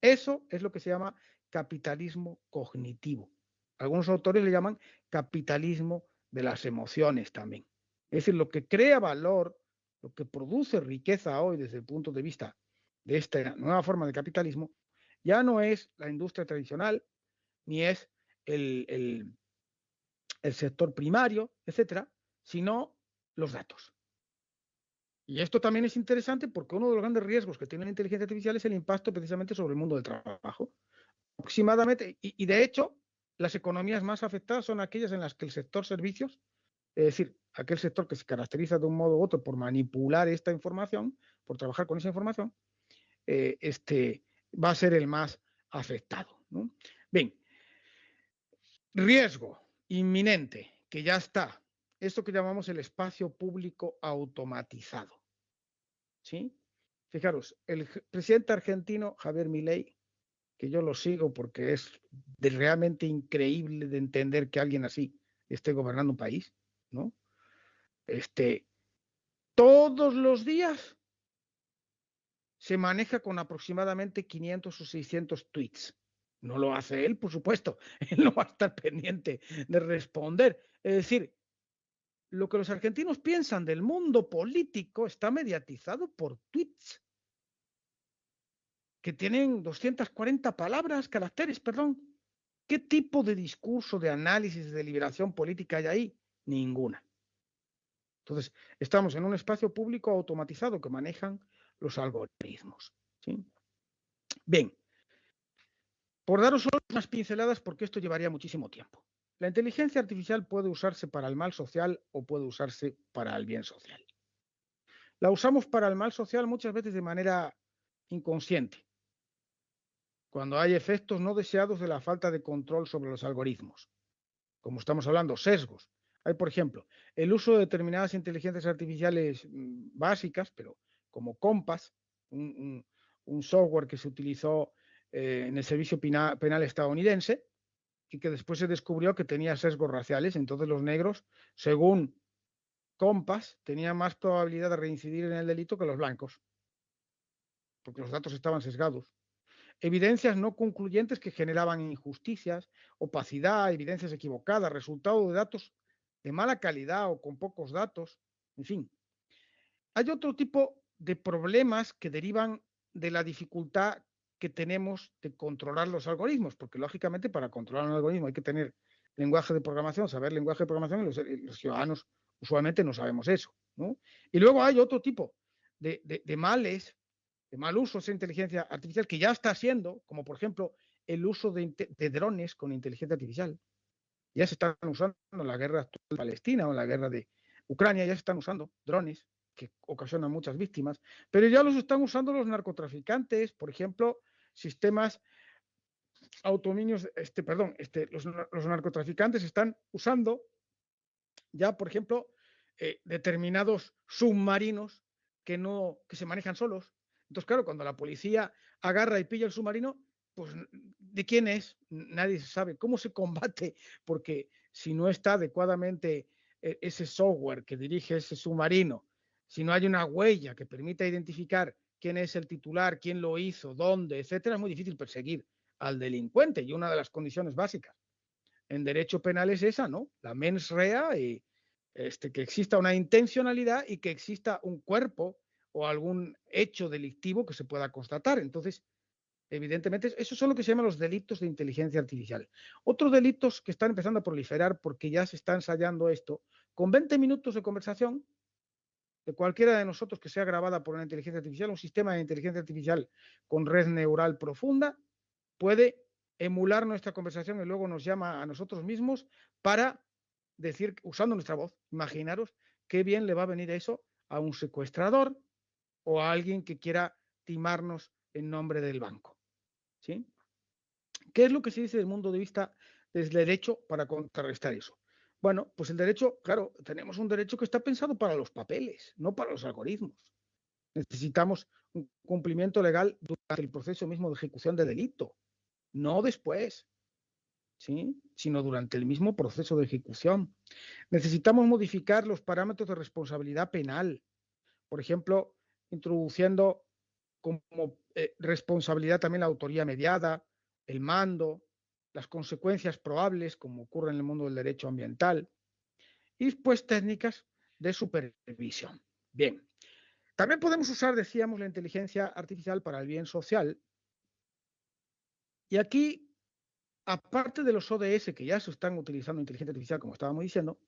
Eso es lo que se llama capitalismo cognitivo. Algunos autores le llaman capitalismo de las emociones también. Es decir, lo que crea valor, lo que produce riqueza hoy desde el punto de vista de esta nueva forma de capitalismo, ya no es la industria tradicional, ni es el sector primario, etcétera, sino los datos. Y esto también es interesante porque uno de los grandes riesgos que tiene la inteligencia artificial es el impacto precisamente sobre el mundo del trabajo. Aproximadamente, y de hecho, las economías más afectadas son aquellas en las que el sector servicios, es decir, aquel sector que se caracteriza de un modo u otro por manipular esta información, por trabajar con esa información, va a ser el más afectado, ¿no? Bien, riesgo inminente, que ya está, esto que llamamos el espacio público automatizado, ¿sí? Fijaros, el presidente argentino Javier Milei, que yo lo sigo porque es realmente increíble de entender que alguien así esté gobernando un país, ¿no? Todos los días se maneja con aproximadamente 500 o 600 tweets. No lo hace él, por supuesto. Él no va a estar pendiente de responder. Es decir, lo que los argentinos piensan del mundo político está mediatizado por tweets que tienen 240 palabras, caracteres, perdón. ¿Qué tipo de discurso, de análisis, de deliberación política hay ahí? Ninguna. Entonces, estamos en un espacio público automatizado que manejan los algoritmos, ¿sí? Bien, por daros solo unas pinceladas, porque esto llevaría muchísimo tiempo. La inteligencia artificial puede usarse para el mal social o puede usarse para el bien social. La usamos para el mal social muchas veces de manera inconsciente, cuando hay efectos no deseados de la falta de control sobre los algoritmos. Como estamos hablando, sesgos. Hay, por ejemplo, el uso de determinadas inteligencias artificiales básicas, pero como Compass, un software que se utilizó en el servicio penal estadounidense y que después se descubrió que tenía sesgos raciales. Entonces los negros, según Compass, tenían más probabilidad de reincidir en el delito que los blancos, porque los datos estaban sesgados. Evidencias no concluyentes que generaban injusticias, opacidad, evidencias equivocadas, resultado de datos de mala calidad o con pocos datos, en fin. Hay otro tipo de problemas que derivan de la dificultad que tenemos de controlar los algoritmos, porque lógicamente para controlar un algoritmo hay que tener lenguaje de programación, saber lenguaje de programación, y los ciudadanos usualmente no sabemos eso, ¿no? Y luego hay otro tipo de males, de mal uso de esa inteligencia artificial que ya está siendo, como por ejemplo el uso de drones con inteligencia artificial. Ya se están usando en la guerra actual de Palestina o en la guerra de Ucrania, ya se están usando drones que ocasionan muchas víctimas, pero ya los están usando los narcotraficantes, por ejemplo, sistemas autominios, los narcotraficantes están usando ya, por ejemplo, determinados submarinos que se manejan solos. Entonces, claro, cuando la policía agarra y pilla el submarino, pues ¿de quién es? Nadie sabe. ¿Cómo se combate? Porque si no está adecuadamente ese software que dirige ese submarino, si no hay una huella que permita identificar quién es el titular, quién lo hizo, dónde, etcétera, es muy difícil perseguir al delincuente y una de las condiciones básicas en derecho penal es esa, ¿no? La mens rea y que exista una intencionalidad y que exista un cuerpo o algún hecho delictivo que se pueda constatar. Entonces, evidentemente, esos son lo que se llaman los delitos de inteligencia artificial. Otros delitos que están empezando a proliferar porque ya se está ensayando esto, con 20 minutos de conversación de cualquiera de nosotros que sea grabada por una inteligencia artificial, un sistema de inteligencia artificial con red neural profunda, puede emular nuestra conversación y luego nos llama a nosotros mismos para decir, usando nuestra voz, imaginaros qué bien le va a venir eso a un secuestrador o a alguien que quiera timarnos en nombre del banco. ¿Sí? ¿Qué es lo que se dice desde el mundo de vista del derecho para contrarrestar eso? Bueno, pues el derecho, claro, tenemos un derecho que está pensado para los papeles, no para los algoritmos. Necesitamos un cumplimiento legal durante el proceso mismo de ejecución de delito, no después, ¿sí? Sino durante el mismo proceso de ejecución. Necesitamos modificar los parámetros de responsabilidad penal, por ejemplo, introduciendo como responsabilidad también la autoría mediada, el mando, las consecuencias probables, como ocurre en el mundo del derecho ambiental, y después técnicas de supervisión. Bien, también podemos usar, decíamos, la inteligencia artificial para el bien social. Y aquí, aparte de los ODS que ya se están utilizando inteligencia artificial, como estábamos diciendo,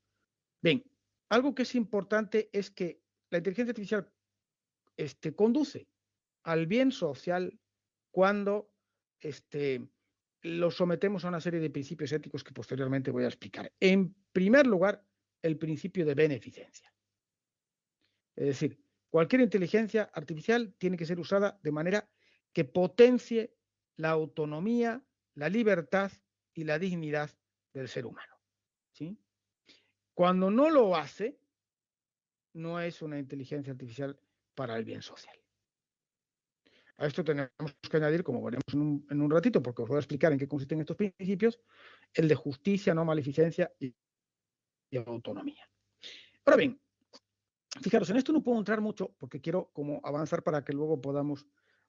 bien, algo que es importante es que la inteligencia artificial conduce al bien social cuando lo sometemos a una serie de principios éticos que posteriormente voy a explicar. En primer lugar, el principio de beneficencia. Es decir, cualquier inteligencia artificial tiene que ser usada de manera que potencie la autonomía, la libertad y la dignidad del ser humano. ¿Sí? Cuando no lo hace, no es una inteligencia artificial para el bien social. A esto tenemos que añadir, como veremos en un ratito, porque os voy a explicar en qué consisten estos principios, el de justicia, no maleficencia y autonomía. Ahora bien, fijaros, en esto no puedo entrar mucho porque quiero como avanzar para que luego podamos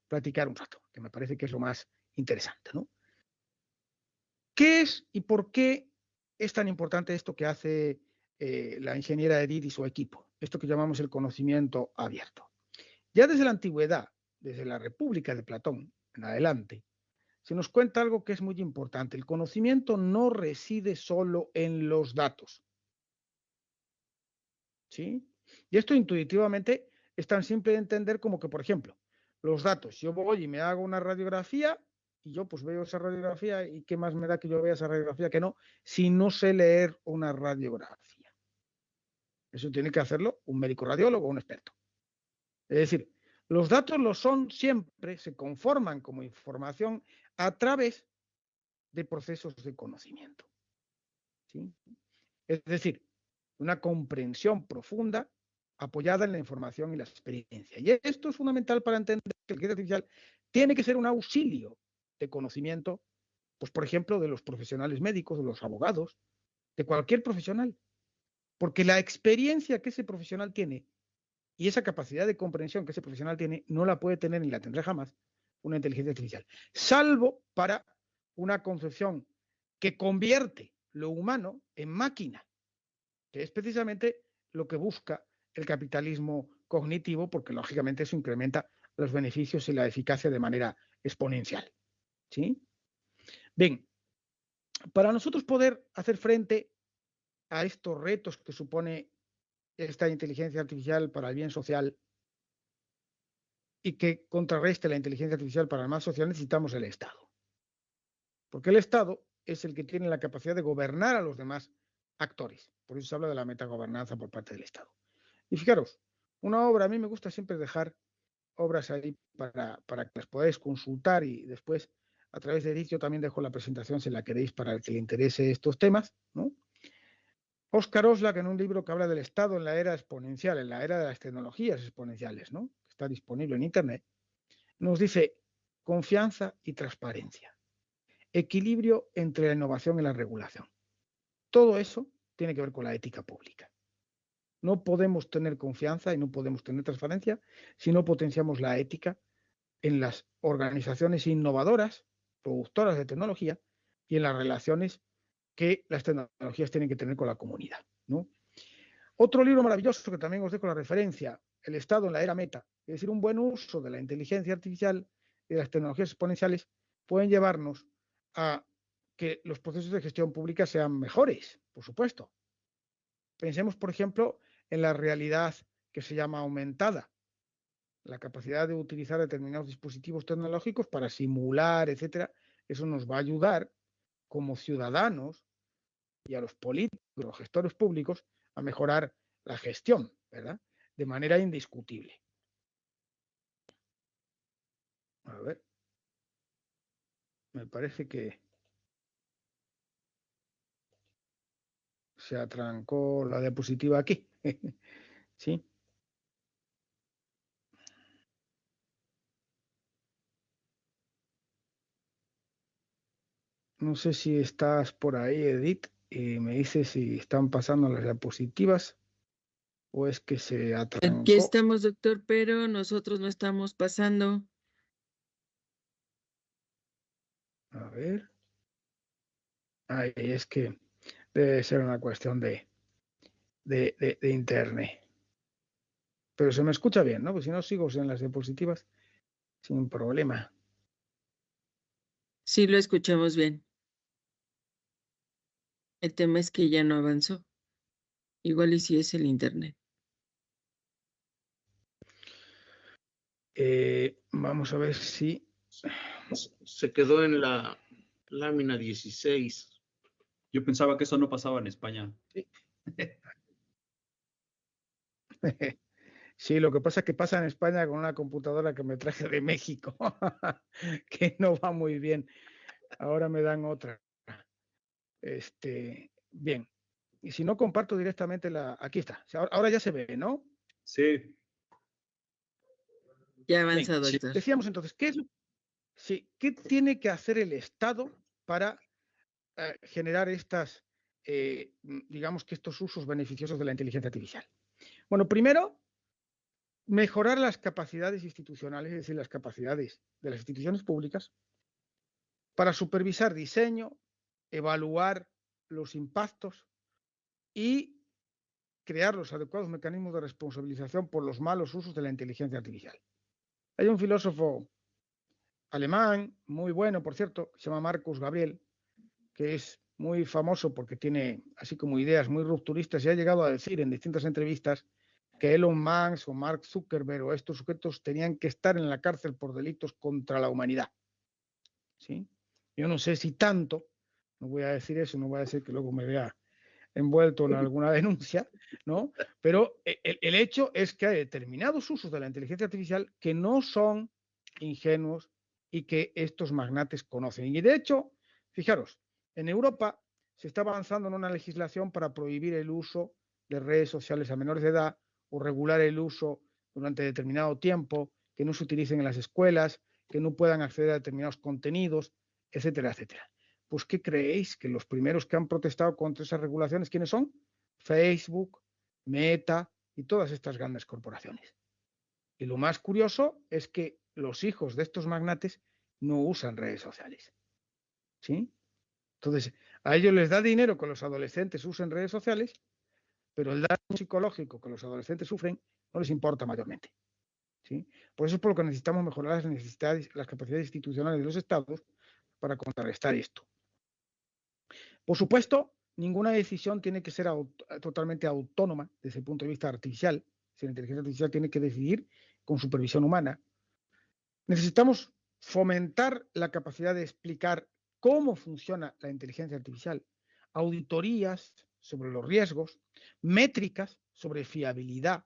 platicar un rato, que me parece que es lo más interesante, ¿no? ¿Qué es y por qué es tan importante esto que hace la ingeniera Edith y su equipo? Esto que llamamos el conocimiento abierto. Ya desde la antigüedad, desde la República de Platón en adelante, se nos cuenta algo que es muy importante. El conocimiento no reside solo en los datos. ¿Sí? Y esto intuitivamente es tan simple de entender como que, por ejemplo, los datos. Yo voy y me hago una radiografía y yo pues veo esa radiografía y qué más me da que yo vea esa radiografía que no, si no sé leer una radiografía. Eso tiene que hacerlo un médico radiólogo o un experto. Es decir, los datos lo son siempre, se conforman como información a través de procesos de conocimiento. ¿Sí? Es decir, una comprensión profunda apoyada en la información y la experiencia. Y esto es fundamental para entender que la inteligencia artificial tiene que ser un auxilio de conocimiento, pues por ejemplo, de los profesionales médicos, de los abogados, de cualquier profesional. Porque la experiencia que ese profesional tiene y esa capacidad de comprensión que ese profesional tiene no la puede tener ni la tendrá jamás una inteligencia artificial, salvo para una concepción que convierte lo humano en máquina, que es precisamente lo que busca el capitalismo cognitivo, porque lógicamente eso incrementa los beneficios y la eficacia de manera exponencial. ¿Sí? Bien, para nosotros poder hacer frente a estos retos que supone esta inteligencia artificial para el bien social y que contrarreste la inteligencia artificial para el mal social, necesitamos el Estado. Porque el Estado es el que tiene la capacidad de gobernar a los demás actores. Por eso se habla de la metagobernanza por parte del Estado. Y fijaros, una obra, a mí me gusta siempre dejar obras ahí para que las podáis consultar y después a través de Edith yo también dejo la presentación si la queréis para el que le interese estos temas, ¿no? Oscar Oslak, en un libro que habla del Estado en la era exponencial, en la era de las tecnologías exponenciales, ¿no? Que está disponible en Internet, nos dice confianza y transparencia, equilibrio entre la innovación y la regulación. Todo eso tiene que ver con la ética pública. No podemos tener confianza y no podemos tener transparencia si no potenciamos la ética en las organizaciones innovadoras, productoras de tecnología y en las relaciones que las tecnologías tienen que tener con la comunidad, ¿no? Otro libro maravilloso que también os dejo la referencia, El Estado en la era meta, es decir, un buen uso de la inteligencia artificial y de las tecnologías exponenciales pueden llevarnos a que los procesos de gestión pública sean mejores, por supuesto. Pensemos, por ejemplo, en la realidad que se llama aumentada, la capacidad de utilizar determinados dispositivos tecnológicos para simular, etcétera. Eso nos va a ayudar como ciudadanos y a los políticos, los gestores públicos, a mejorar la gestión, ¿verdad? De manera indiscutible. A ver, me parece que se atrancó la diapositiva aquí. ¿Sí? No sé si estás por ahí, Edith, y me dices si están pasando las diapositivas o es que se Aquí atrancó. estamos, doctor, pero nosotros no estamos pasando. A ver. Ay, es que debe ser una cuestión de internet. Pero se me escucha bien, ¿no? Pues si no, sigo en las diapositivas sin problema. Sí, lo escuchamos bien. El tema es que ya no avanzó. Igual y si es el internet. Vamos a ver si... Se quedó en la lámina 16. Yo pensaba que eso no pasaba en España. Sí. Sí, lo que pasa es que pasa en España con una computadora que me traje de México, que no va muy bien. Ahora me dan otra. Bien. Y si no, comparto directamente la... Aquí está. Ahora ya se ve, ¿no? Sí. Ya avanza, Bien. doctor. Decíamos entonces, ¿qué tiene que hacer el Estado para generar estas, digamos que estos usos beneficiosos de la inteligencia artificial? Bueno, primero, mejorar las capacidades institucionales, es decir, las capacidades de las instituciones públicas para supervisar diseño, evaluar los impactos y crear los adecuados mecanismos de responsabilización por los malos usos de la inteligencia artificial. Hay un filósofo alemán, muy bueno, por cierto, se llama Marcus Gabriel, que es muy famoso porque tiene así como ideas muy rupturistas y ha llegado a decir en distintas entrevistas que Elon Musk o Mark Zuckerberg o estos sujetos tenían que estar en la cárcel por delitos contra la humanidad. ¿Sí? Yo no sé si tanto, no voy a decir eso, no voy a decir que luego me vea envuelto en alguna denuncia, ¿no? Pero el hecho es que hay determinados usos de la inteligencia artificial que no son ingenuos y que estos magnates conocen. Y de hecho, fijaros, en Europa se está avanzando en una legislación para prohibir el uso de redes sociales a menores de edad o regular el uso durante determinado tiempo, que no se utilicen en las escuelas, que no puedan acceder a determinados contenidos, etcétera, etcétera. Pues, ¿qué creéis? Que los primeros que han protestado contra esas regulaciones, ¿quiénes son? Facebook, Meta y todas estas grandes corporaciones. Y lo más curioso es que los hijos de estos magnates no usan redes sociales. ¿Sí? Entonces, a ellos les da dinero que los adolescentes usen redes sociales, pero el daño psicológico que los adolescentes sufren no les importa mayormente. ¿Sí? Por eso es por lo que necesitamos mejorar las necesidades, las capacidades institucionales de los estados para contrarrestar esto. Por supuesto, ninguna decisión tiene que ser totalmente autónoma desde el punto de vista artificial. Si la inteligencia artificial tiene que decidir con supervisión humana. Necesitamos fomentar la capacidad de explicar cómo funciona la inteligencia artificial, auditorías sobre los riesgos, métricas sobre fiabilidad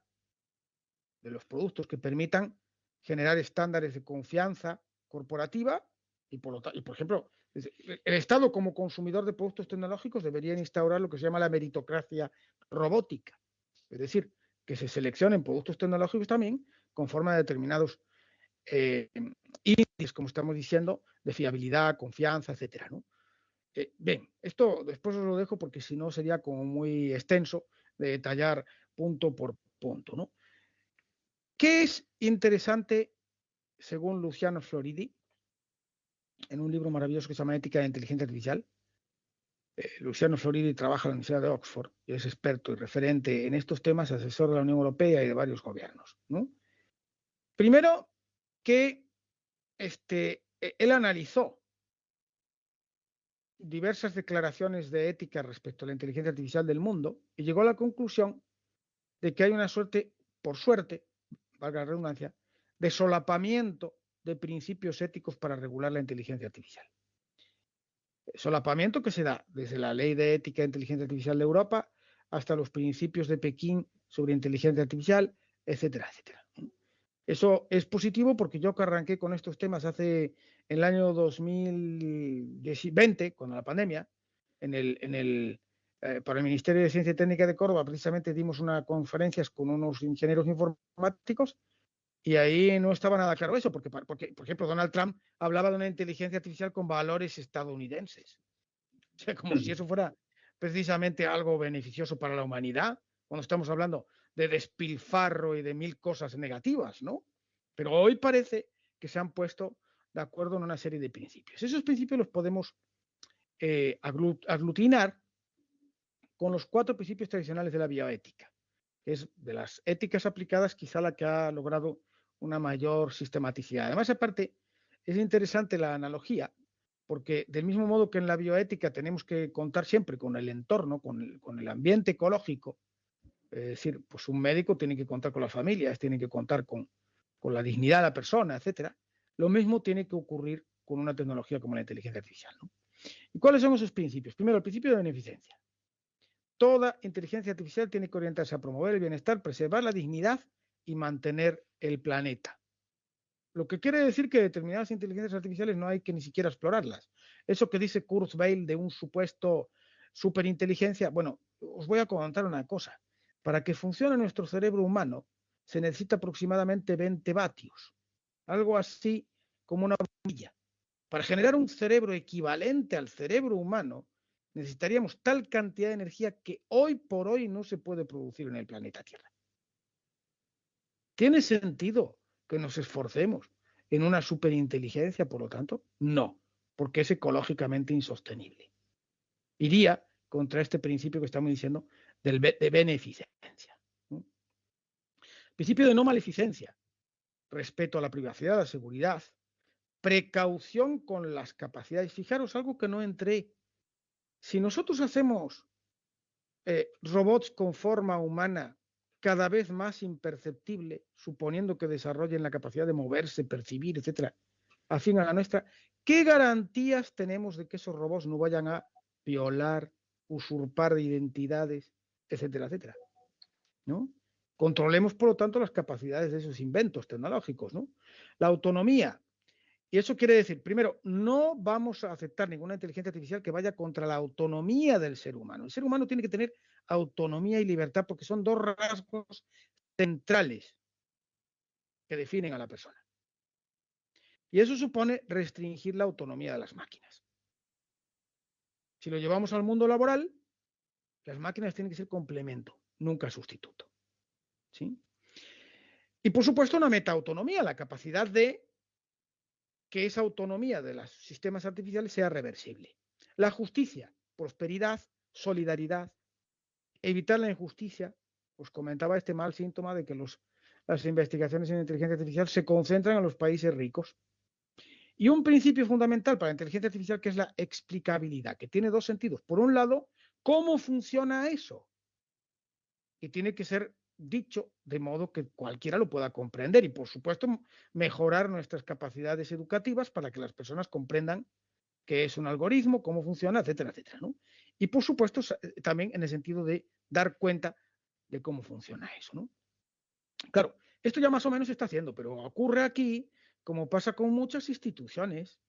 de los productos que permitan generar estándares de confianza corporativa y por ejemplo, el Estado como consumidor de productos tecnológicos debería instaurar lo que se llama la meritocracia robótica, es decir, que se seleccionen productos tecnológicos también conforme a determinados índices, como estamos diciendo, de fiabilidad, confianza, etcétera, ¿no? Bien, esto después os lo dejo porque si no sería como muy extenso de detallar punto por punto, ¿no? ¿Qué es interesante, según Luciano Floridi, en un libro maravilloso que se llama Ética de la Inteligencia Artificial? Luciano Floridi trabaja en la Universidad de Oxford y es experto y referente en estos temas, asesor de la Unión Europea y de varios gobiernos, ¿no? Primero, que él analizó diversas declaraciones de ética respecto a la inteligencia artificial del mundo y llegó a la conclusión de que hay una suerte, por suerte, valga la redundancia, de solapamiento de principios éticos para regular la inteligencia artificial. Solapamiento que se da desde la Ley de Ética de Inteligencia Artificial de Europa hasta los principios de Pekín sobre inteligencia artificial, etcétera, etcétera. Eso es positivo porque yo que arranqué con estos temas en el año 2020, cuando la pandemia, para el Ministerio de Ciencia y Técnica de Córdoba, precisamente dimos unas conferencias con unos ingenieros informáticos y ahí no estaba nada claro eso, porque, por ejemplo, Donald Trump hablaba de una inteligencia artificial con valores estadounidenses. O sea, como si eso fuera precisamente algo beneficioso para la humanidad, cuando estamos hablando de despilfarro y de 1000 cosas negativas, ¿no? Pero hoy parece que se han puesto de acuerdo en una serie de principios. Esos principios los podemos aglutinar con los 4 principios tradicionales de la bioética, que es de las éticas aplicadas quizá la que ha logrado una mayor sistematicidad. Además, aparte, es interesante la analogía, porque del mismo modo que en la bioética tenemos que contar siempre con el entorno, con el ambiente ecológico, es decir, pues un médico tiene que contar con las familias, tiene que contar con la dignidad de la persona, etcétera. Lo mismo tiene que ocurrir con una tecnología como la inteligencia artificial, ¿no? ¿Y cuáles son esos principios? Primero, el principio de beneficencia. Toda inteligencia artificial tiene que orientarse a promover el bienestar, preservar la dignidad y mantener el planeta. Lo que quiere decir que determinadas inteligencias artificiales no hay que ni siquiera explorarlas. Eso que dice Kurzweil de un supuesto superinteligencia, bueno, os voy a contar una cosa. Para que funcione nuestro cerebro humano se necesita aproximadamente 20 vatios, algo así como una bombilla. Para generar un cerebro equivalente al cerebro humano necesitaríamos tal cantidad de energía que hoy por hoy no se puede producir en el planeta Tierra. ¿Tiene sentido que nos esforcemos en una superinteligencia, por lo tanto? No, porque es ecológicamente insostenible. Iría contra este principio que estamos diciendo de beneficencia. Principio de no maleficencia, respeto a la privacidad, a la seguridad, precaución con las capacidades. Fijaros algo que no entré. Si nosotros hacemos robots con forma humana cada vez más imperceptible, suponiendo que desarrollen la capacidad de moverse, percibir, etcétera, afín a la nuestra, ¿qué garantías tenemos de que esos robots no vayan a violar, usurpar identidades, etcétera, etcétera? ¿No? Controlemos, por lo tanto, las capacidades de esos inventos tecnológicos, ¿no? La autonomía. Y eso quiere decir, primero, no vamos a aceptar ninguna inteligencia artificial que vaya contra la autonomía del ser humano. El ser humano tiene que tener autonomía y libertad porque son 2 rasgos centrales que definen a la persona. Y eso supone restringir la autonomía de las máquinas. Si lo llevamos al mundo laboral, las máquinas tienen que ser complemento, nunca sustituto. ¿Sí? Y por supuesto una metaautonomía, la capacidad de que esa autonomía de los sistemas artificiales sea reversible. La justicia, prosperidad, solidaridad, evitar la injusticia. Os comentaba este mal síntoma de que las investigaciones en inteligencia artificial se concentran en los países ricos. Y un principio fundamental para la inteligencia artificial que es la explicabilidad, que tiene 2 sentidos. Por un lado, ¿cómo funciona eso? Y tiene que ser dicho de modo que cualquiera lo pueda comprender y, por supuesto, mejorar nuestras capacidades educativas para que las personas comprendan qué es un algoritmo, cómo funciona, etcétera, etcétera, ¿no? Y, por supuesto, también en el sentido de dar cuenta de cómo funciona eso, ¿no? Claro, esto ya más o menos se está haciendo, pero ocurre aquí, como pasa con muchas instituciones,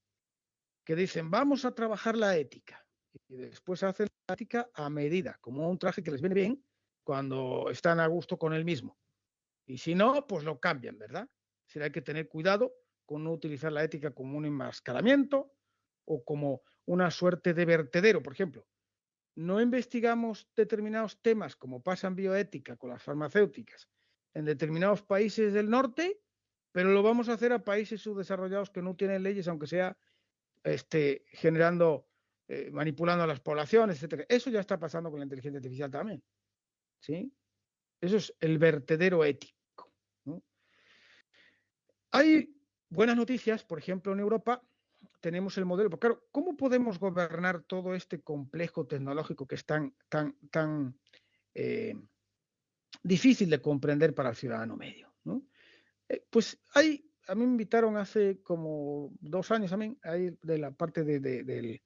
que dicen, vamos a trabajar la ética, y después hacen la ética a medida, como un traje que les viene bien, cuando están a gusto con él mismo. Y si no, pues lo cambian, ¿verdad? Es decir, hay que tener cuidado con no utilizar la ética como un enmascaramiento o como una suerte de vertedero. Por ejemplo, no investigamos determinados temas, como pasa en bioética con las farmacéuticas, en determinados países del norte, pero lo vamos a hacer a países subdesarrollados que no tienen leyes, aunque sea generando manipulando a las poblaciones, etcétera. Eso ya está pasando con la inteligencia artificial también, ¿sí? Eso es el vertedero ético, ¿no? Hay buenas noticias, por ejemplo, en Europa tenemos el modelo, porque claro, ¿cómo podemos gobernar todo este complejo tecnológico que es tan difícil de comprender para el ciudadano medio, ¿no? Pues a mí me invitaron hace como 2 años también, ahí de la parte de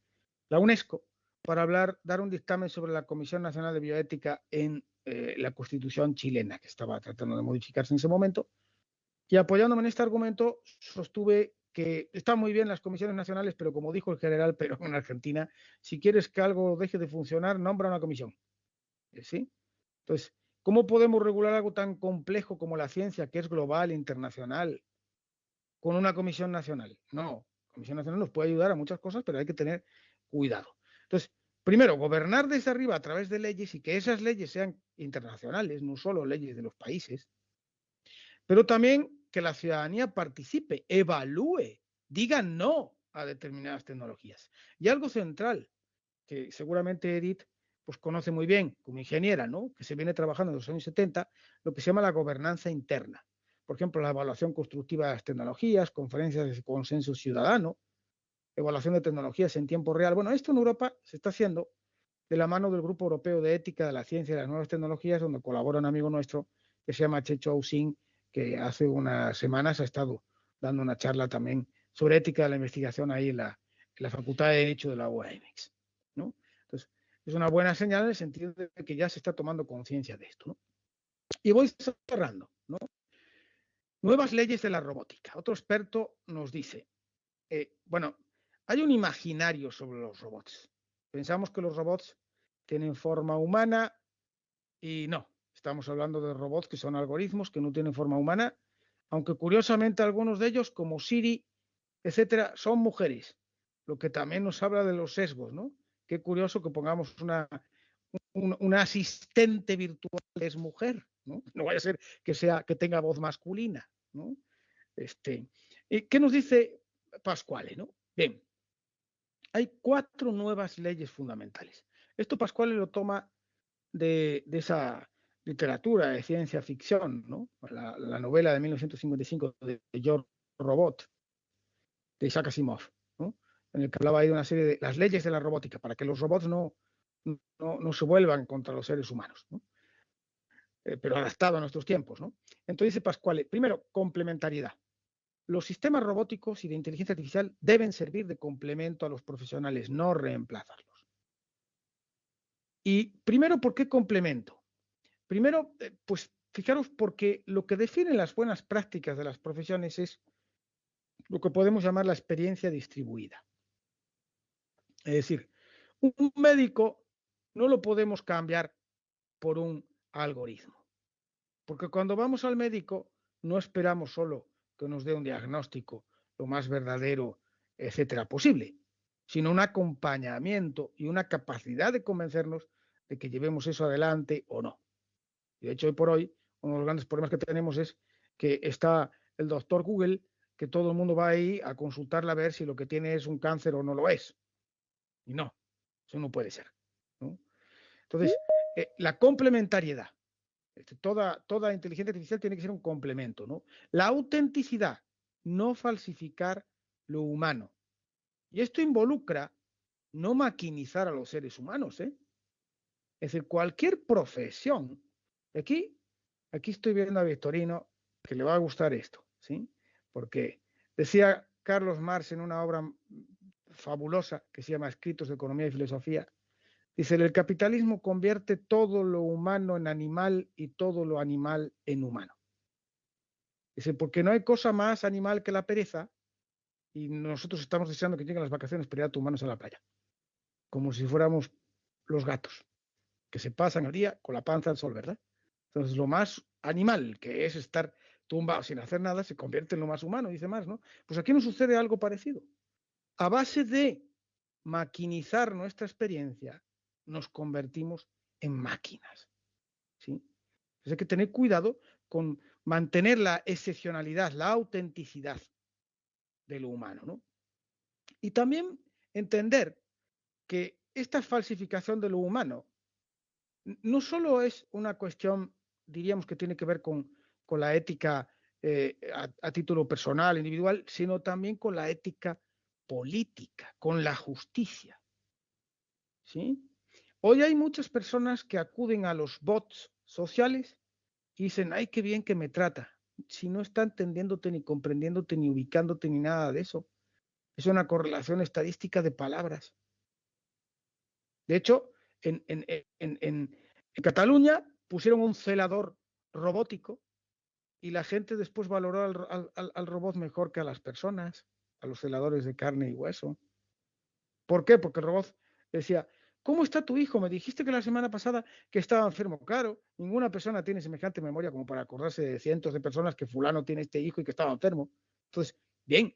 la UNESCO, para dar un dictamen sobre la Comisión Nacional de Bioética en la Constitución chilena, que estaba tratando de modificarse en ese momento, y apoyándome en este argumento, sostuve que están muy bien las comisiones nacionales, pero como dijo el general Perón en Argentina, si quieres que algo deje de funcionar, nombra una comisión, ¿sí? Entonces, ¿cómo podemos regular algo tan complejo como la ciencia, que es global, internacional, con una comisión nacional? No, la comisión nacional nos puede ayudar a muchas cosas, pero hay que tener cuidado. Entonces, primero, gobernar desde arriba a través de leyes y que esas leyes sean internacionales, no solo leyes de los países, pero también que la ciudadanía participe, evalúe, diga no a determinadas tecnologías. Y algo central, que seguramente Edith pues conoce muy bien como ingeniera, ¿no? Que se viene trabajando en los años 70, lo que se llama la gobernanza interna. Por ejemplo, la evaluación constructiva de las tecnologías, conferencias de consenso ciudadano, evaluación de tecnologías en tiempo real. Bueno, esto en Europa se está haciendo de la mano del Grupo Europeo de Ética de la Ciencia y las Nuevas Tecnologías, donde colabora un amigo nuestro que se llama Checho Ausín, que hace unas semanas ha estado dando una charla también sobre ética de la investigación ahí en la Facultad de Derecho de la UAMX, ¿no? Entonces, es una buena señal en el sentido de que ya se está tomando conciencia de esto, ¿no? Y voy cerrando, ¿no? Nuevas leyes de la robótica. Otro experto nos dice, bueno, hay un imaginario sobre los robots. Pensamos que los robots tienen forma humana y no. Estamos hablando de robots que son algoritmos que no tienen forma humana, aunque curiosamente algunos de ellos, como Siri, etcétera, son mujeres, lo que también nos habla de los sesgos, ¿no? Qué curioso que pongamos una asistente virtual que es mujer, ¿no? No vaya a ser que tenga voz masculina, ¿no? ¿Qué nos dice Pascuale, ¿no? Bien, hay 4 nuevas leyes fundamentales. Esto Pascuale lo toma de esa literatura de ciencia ficción, ¿no? La novela de 1955 de Yo, Robot, de Isaac Asimov, ¿no? En el que hablaba ahí de una serie de las leyes de la robótica, para que los robots no se vuelvan contra los seres humanos, ¿no? Pero adaptado a nuestros tiempos, ¿no? Entonces dice Pascuale, primero, complementariedad. Los sistemas robóticos y de inteligencia artificial deben servir de complemento a los profesionales, no reemplazarlos. Y primero, ¿por qué complemento? Primero, pues fijaros, porque lo que define las buenas prácticas de las profesiones es lo que podemos llamar la experiencia distribuida. Es decir, un médico no lo podemos cambiar por un algoritmo, porque cuando vamos al médico no esperamos solo que nos dé un diagnóstico lo más verdadero, etcétera, posible, sino un acompañamiento y una capacidad de convencernos de que llevemos eso adelante o no. Y de hecho, hoy por hoy, uno de los grandes problemas que tenemos es que está el doctor Google, que todo el mundo va ahí a consultarle a ver si lo que tiene es un cáncer o no lo es. Y no, eso no puede ser, ¿no? Entonces, la complementariedad. Toda inteligencia artificial tiene que ser un complemento, ¿no? La autenticidad, no falsificar lo humano. Y esto involucra no maquinizar a los seres humanos, ¿eh? Es decir, cualquier profesión. Aquí estoy viendo a Victorino que le va a gustar esto, ¿sí? Porque decía Carlos Marx en una obra fabulosa que se llama Escritos de Economía y Filosofía, dice, el capitalismo convierte todo lo humano en animal y todo lo animal en humano. Dice, porque no hay cosa más animal que la pereza y nosotros estamos deseando que lleguen las vacaciones para ir a tumbarnos a la playa, como si fuéramos los gatos, que se pasan el día con la panza al sol, ¿verdad? Entonces, lo más animal, que es estar tumbado sin hacer nada, se convierte en lo más humano, dice más, ¿no? Pues aquí nos sucede algo parecido. A base de maquinizar nuestra experiencia, nos convertimos en máquinas, ¿sí? Entonces hay que tener cuidado con mantener la excepcionalidad, la autenticidad de lo humano, ¿no? Y también entender que esta falsificación de lo humano no solo es una cuestión, diríamos que tiene que ver con la ética a título personal, individual, sino también con la ética política, con la justicia. ¿Sí? Hoy hay muchas personas que acuden a los bots sociales y dicen, ay, qué bien que me trata, si no está entendiéndote, ni comprendiéndote, ni ubicándote, ni nada de eso. Es una correlación estadística de palabras. De hecho, en Cataluña pusieron un celador robótico y la gente después valoró al robot mejor que a las personas, a los celadores de carne y hueso. ¿Por qué? Porque el robot decía, ¿cómo está tu hijo? Me dijiste que la semana pasada que estaba enfermo. Claro, ninguna persona tiene semejante memoria como para acordarse de cientos de personas que fulano tiene este hijo y que estaba enfermo. Entonces, bien,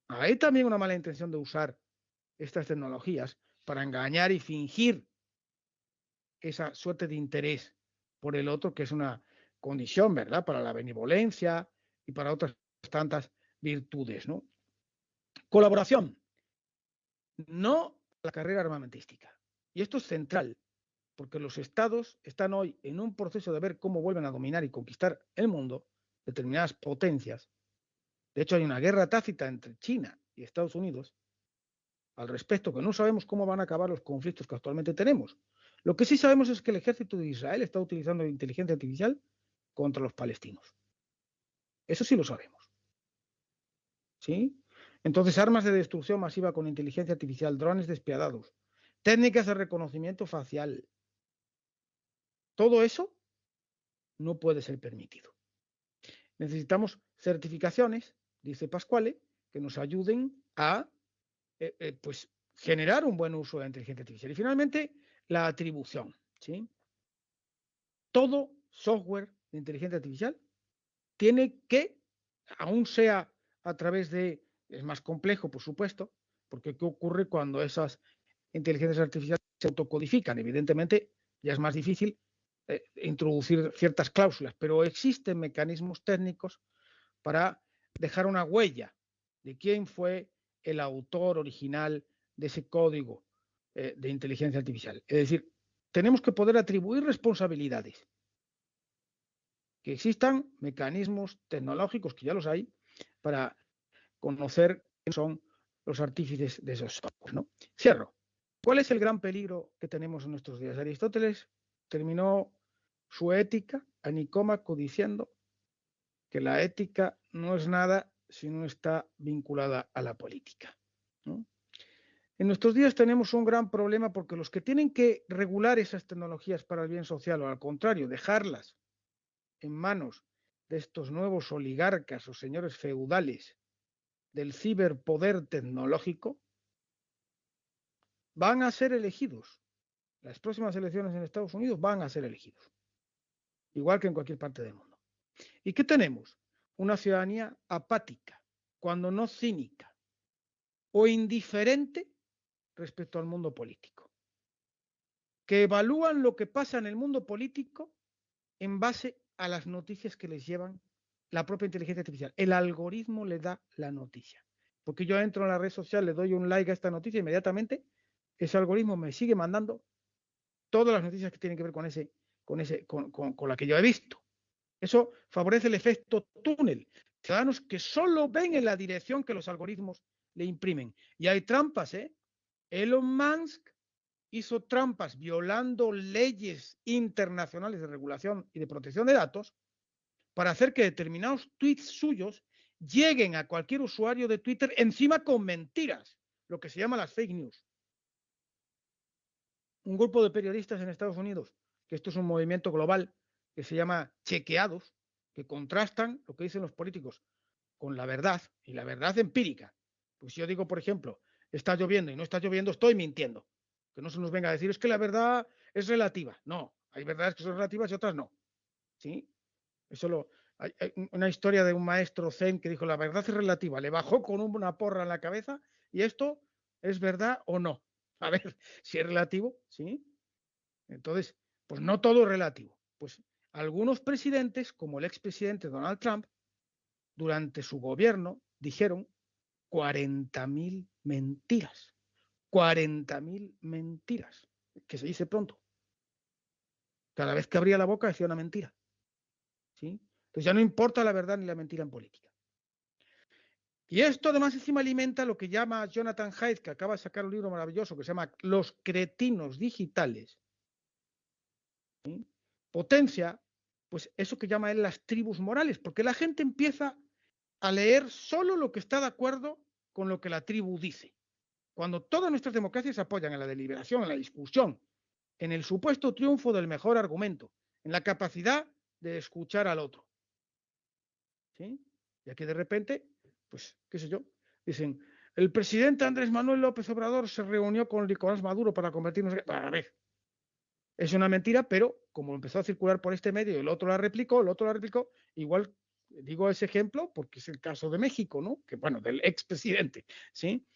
hay también una mala intención de usar estas tecnologías para engañar y fingir esa suerte de interés por el otro, que es una condición, ¿verdad?, para la benevolencia y para otras tantas virtudes, ¿no? Colaboración, no la carrera armamentística. Y esto es central, porque los estados están hoy en un proceso de ver cómo vuelven a dominar y conquistar el mundo, determinadas potencias. De hecho, hay una guerra tácita entre China y Estados Unidos al respecto, que no sabemos cómo van a acabar los conflictos que actualmente tenemos. Lo que sí sabemos es que el ejército de Israel está utilizando inteligencia artificial contra los palestinos. Eso sí lo sabemos. ¿Sí? Entonces, armas de destrucción masiva con inteligencia artificial, drones despiadados, técnicas de reconocimiento facial. Todo eso no puede ser permitido. Necesitamos certificaciones, dice Pasquale, que nos ayuden a pues, generar un buen uso de la inteligencia artificial. Y finalmente, la atribución. ¿Sí? Todo software de inteligencia artificial tiene que, aún sea a través de, es más complejo, por supuesto, porque ¿qué ocurre cuando esas inteligencias artificiales se autocodifican? Evidentemente, ya es más difícil introducir ciertas cláusulas, pero existen mecanismos técnicos para dejar una huella de quién fue el autor original de ese código de inteligencia artificial. Es decir, tenemos que poder atribuir responsabilidades. Que existan mecanismos tecnológicos, que ya los hay, para conocer quiénes son los artífices de esos software, ¿no? Cierro. ¿Cuál es el gran peligro que tenemos en nuestros días? Aristóteles terminó su ética a Nicómaco diciendo que la ética no es nada si no está vinculada a la política, ¿no? En nuestros días tenemos un gran problema porque los que tienen que regular esas tecnologías para el bien social, o al contrario, dejarlas en manos de estos nuevos oligarcas o señores feudales del ciberpoder tecnológico, van a ser elegidos. Las próximas elecciones en Estados Unidos van a ser elegidos, igual que en cualquier parte del mundo. ¿Y qué tenemos? Una ciudadanía apática, cuando no cínica, o indiferente respecto al mundo político, que evalúan lo que pasa en el mundo político en base a las noticias que les llevan la propia inteligencia artificial. El algoritmo le da la noticia. Porque yo entro en la red social, le doy un like a esta noticia, inmediatamente ese algoritmo me sigue mandando todas las noticias que tienen que ver con la que yo he visto. Eso favorece el efecto túnel. Ciudadanos que solo ven en la dirección que los algoritmos le imprimen. Y hay trampas, ¿eh? Elon Musk hizo trampas violando leyes internacionales de regulación y de protección de datos para hacer que determinados tweets suyos lleguen a cualquier usuario de Twitter encima con mentiras, lo que se llama las fake news. Un grupo de periodistas en Estados Unidos, que esto es un movimiento global que se llama chequeados, que contrastan lo que dicen los políticos con la verdad y la verdad empírica. Pues si yo digo, por ejemplo, está lloviendo y no está lloviendo, estoy mintiendo. Que no se nos venga a decir, es que la verdad es relativa. No, hay verdades que son relativas y otras no. ¿Sí? Hay una historia de un maestro zen que dijo, la verdad es relativa. Le bajó con una porra en la cabeza y esto es verdad o no. A ver, si es relativo, ¿sí? Entonces, pues no todo es relativo. Pues algunos presidentes, como el expresidente Donald Trump, durante su gobierno dijeron 40.000 mentiras. 40.000 mentiras, que se dice pronto. Cada vez que abría la boca decía una mentira. ¿Sí? Entonces ya no importa la verdad ni la mentira en política. Y esto además encima alimenta lo que llama Jonathan Haidt, que acaba de sacar un libro maravilloso que se llama Los cretinos digitales. ¿Sí? Potencia, pues eso que llama él las tribus morales, porque la gente empieza a leer solo lo que está de acuerdo con lo que la tribu dice. Cuando todas nuestras democracias se apoyan en la deliberación, en la discusión, en el supuesto triunfo del mejor argumento, en la capacidad de escuchar al otro. ¿Sí? Y aquí de repente, pues, qué sé yo, dicen, el presidente Andrés Manuel López Obrador se reunió con Nicolás Maduro para convertirnos en... A ver, es una mentira, pero como empezó a circular por este medio y el otro la replicó, igual digo ese ejemplo porque es el caso de México, ¿no? Que bueno, del expresidente, ¿sí?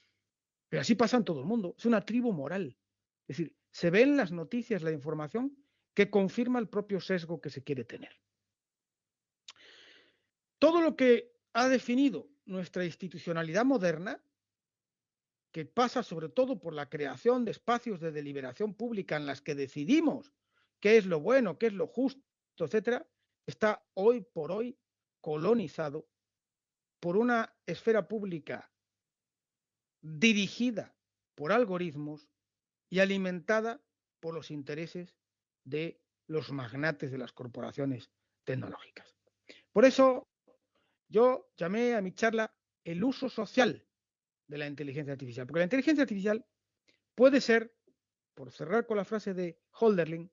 Pero así pasa en todo el mundo, es una tribu moral. Es decir, se ve en las noticias la información que confirma el propio sesgo que se quiere tener. Todo lo que ha definido nuestra institucionalidad moderna, que pasa sobre todo por la creación de espacios de deliberación pública en las que decidimos qué es lo bueno, qué es lo justo, etcétera, está hoy por hoy colonizado por una esfera pública dirigida por algoritmos y alimentada por los intereses de los magnates de las corporaciones tecnológicas. Por eso yo llamé a mi charla el uso social de la inteligencia artificial, porque la inteligencia artificial puede ser, por cerrar con la frase de Hölderlin,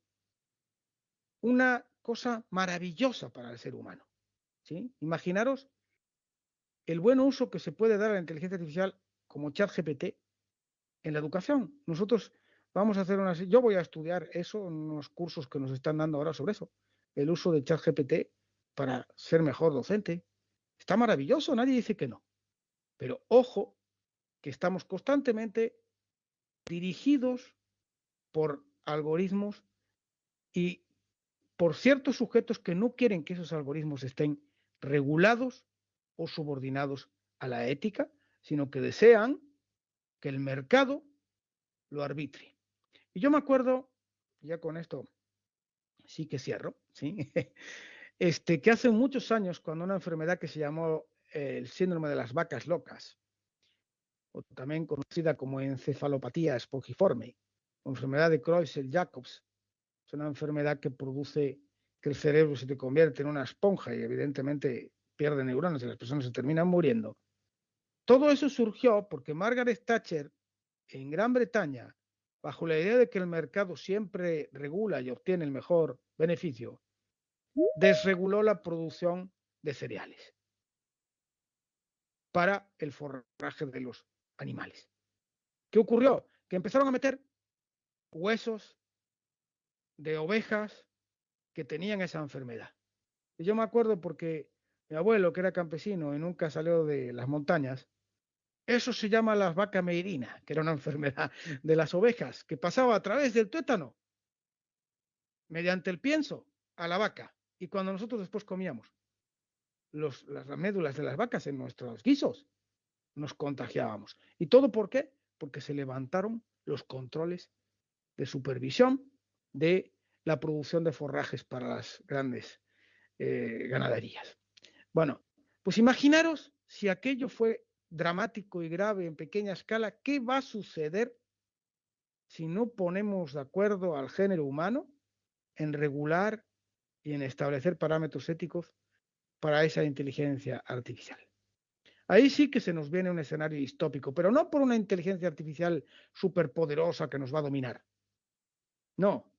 una cosa maravillosa para el ser humano. ¿Sí? Imaginaros el buen uso que se puede dar a la inteligencia artificial como ChatGPT en la educación. Nosotros vamos a hacer yo voy a estudiar eso en unos cursos que nos están dando ahora sobre eso, el uso de ChatGPT para ser mejor docente. Está maravilloso, nadie dice que no. Pero ojo, que estamos constantemente dirigidos por algoritmos y por ciertos sujetos que no quieren que esos algoritmos estén regulados o subordinados a la ética, sino que desean que el mercado lo arbitre. Y yo me acuerdo, ya con esto sí que cierro, ¿sí? Que hace muchos años, cuando una enfermedad que se llamó el síndrome de las vacas locas, o también conocida como encefalopatía espongiforme, o enfermedad de Creutzfeldt-Jacobs, es una enfermedad que produce que el cerebro se te convierte en una esponja y evidentemente pierde neuronas y las personas se terminan muriendo. Todo eso surgió porque Margaret Thatcher en Gran Bretaña, bajo la idea de que el mercado siempre regula y obtiene el mejor beneficio, desreguló la producción de cereales para el forraje de los animales. ¿Qué ocurrió? Que empezaron a meter huesos de ovejas que tenían esa enfermedad. Y yo me acuerdo porque mi abuelo, que era campesino y nunca salió de las montañas, eso se llama la vaca meirina, que era una enfermedad de las ovejas que pasaba a través del tuétano, mediante el pienso, a la vaca. Y cuando nosotros después comíamos las médulas de las vacas en nuestros guisos, nos contagiábamos. ¿Y todo por qué? Porque se levantaron los controles de supervisión de la producción de forrajes para las grandes ganaderías. Bueno, pues imaginaros si aquello fue dramático y grave en pequeña escala, ¿qué va a suceder si no ponemos de acuerdo al género humano en regular y en establecer parámetros éticos para esa inteligencia artificial? Ahí sí que se nos viene un escenario distópico, pero no por una inteligencia artificial superpoderosa que nos va a dominar. No.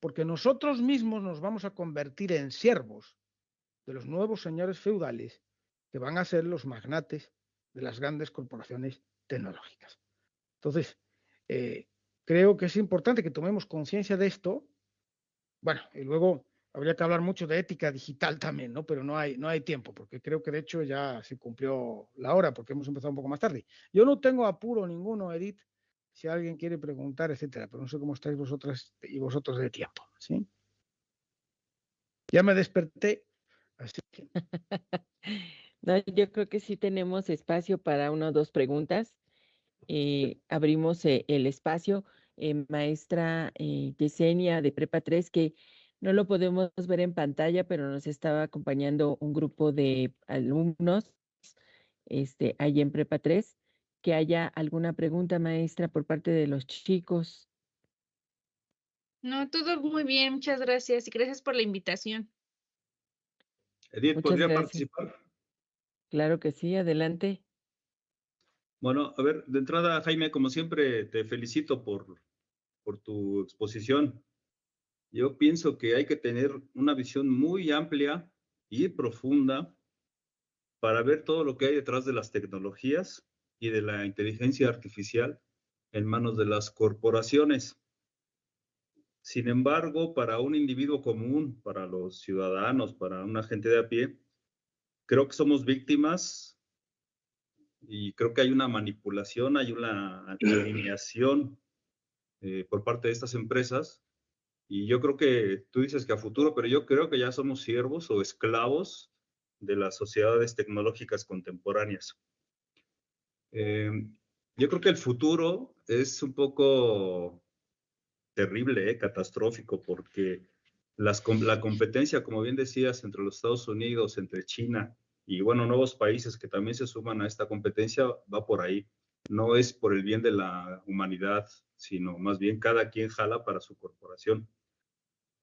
Porque nosotros mismos nos vamos a convertir en siervos de los nuevos señores feudales que van a ser los magnates de las grandes corporaciones tecnológicas. Entonces, creo que es importante que tomemos conciencia de esto. Bueno, y luego habría que hablar mucho de ética digital también, ¿no? Pero no hay tiempo, porque creo que de hecho ya se cumplió la hora, porque hemos empezado un poco más tarde. Yo no tengo apuro ninguno, Edith, si alguien quiere preguntar, etcétera, pero no sé cómo estáis vosotras y vosotros de tiempo, ¿sí? Ya me desperté, así que... No, yo creo que sí tenemos espacio para una o dos preguntas. abrimos el espacio. Maestra Yesenia de Prepa 3, que no lo podemos ver en pantalla, pero nos estaba acompañando un grupo de alumnos ahí en Prepa 3, que haya alguna pregunta, maestra, por parte de los chicos. No, todo muy bien, muchas gracias y gracias por la invitación. Edith, Muchas ¿podría gracias. participar? Claro que sí, adelante. Bueno, a ver, de entrada, Jaime, como siempre, te felicito por tu exposición. Yo pienso que hay que tener una visión muy amplia y profunda para ver todo lo que hay detrás de las tecnologías y de la inteligencia artificial en manos de las corporaciones. Sin embargo, para un individuo común, para los ciudadanos, para una gente de a pie, creo que somos víctimas y creo que hay una manipulación, hay una alineación por parte de estas empresas. Y yo creo que tú dices que a futuro, pero yo creo que ya somos siervos o esclavos de las sociedades tecnológicas contemporáneas. Yo creo que el futuro es un poco terrible, catastrófico, porque la competencia, como bien decías, entre los Estados Unidos, entre China y, bueno, nuevos países que también se suman a esta competencia, va por ahí. No es por el bien de la humanidad, sino más bien cada quien jala para su corporación.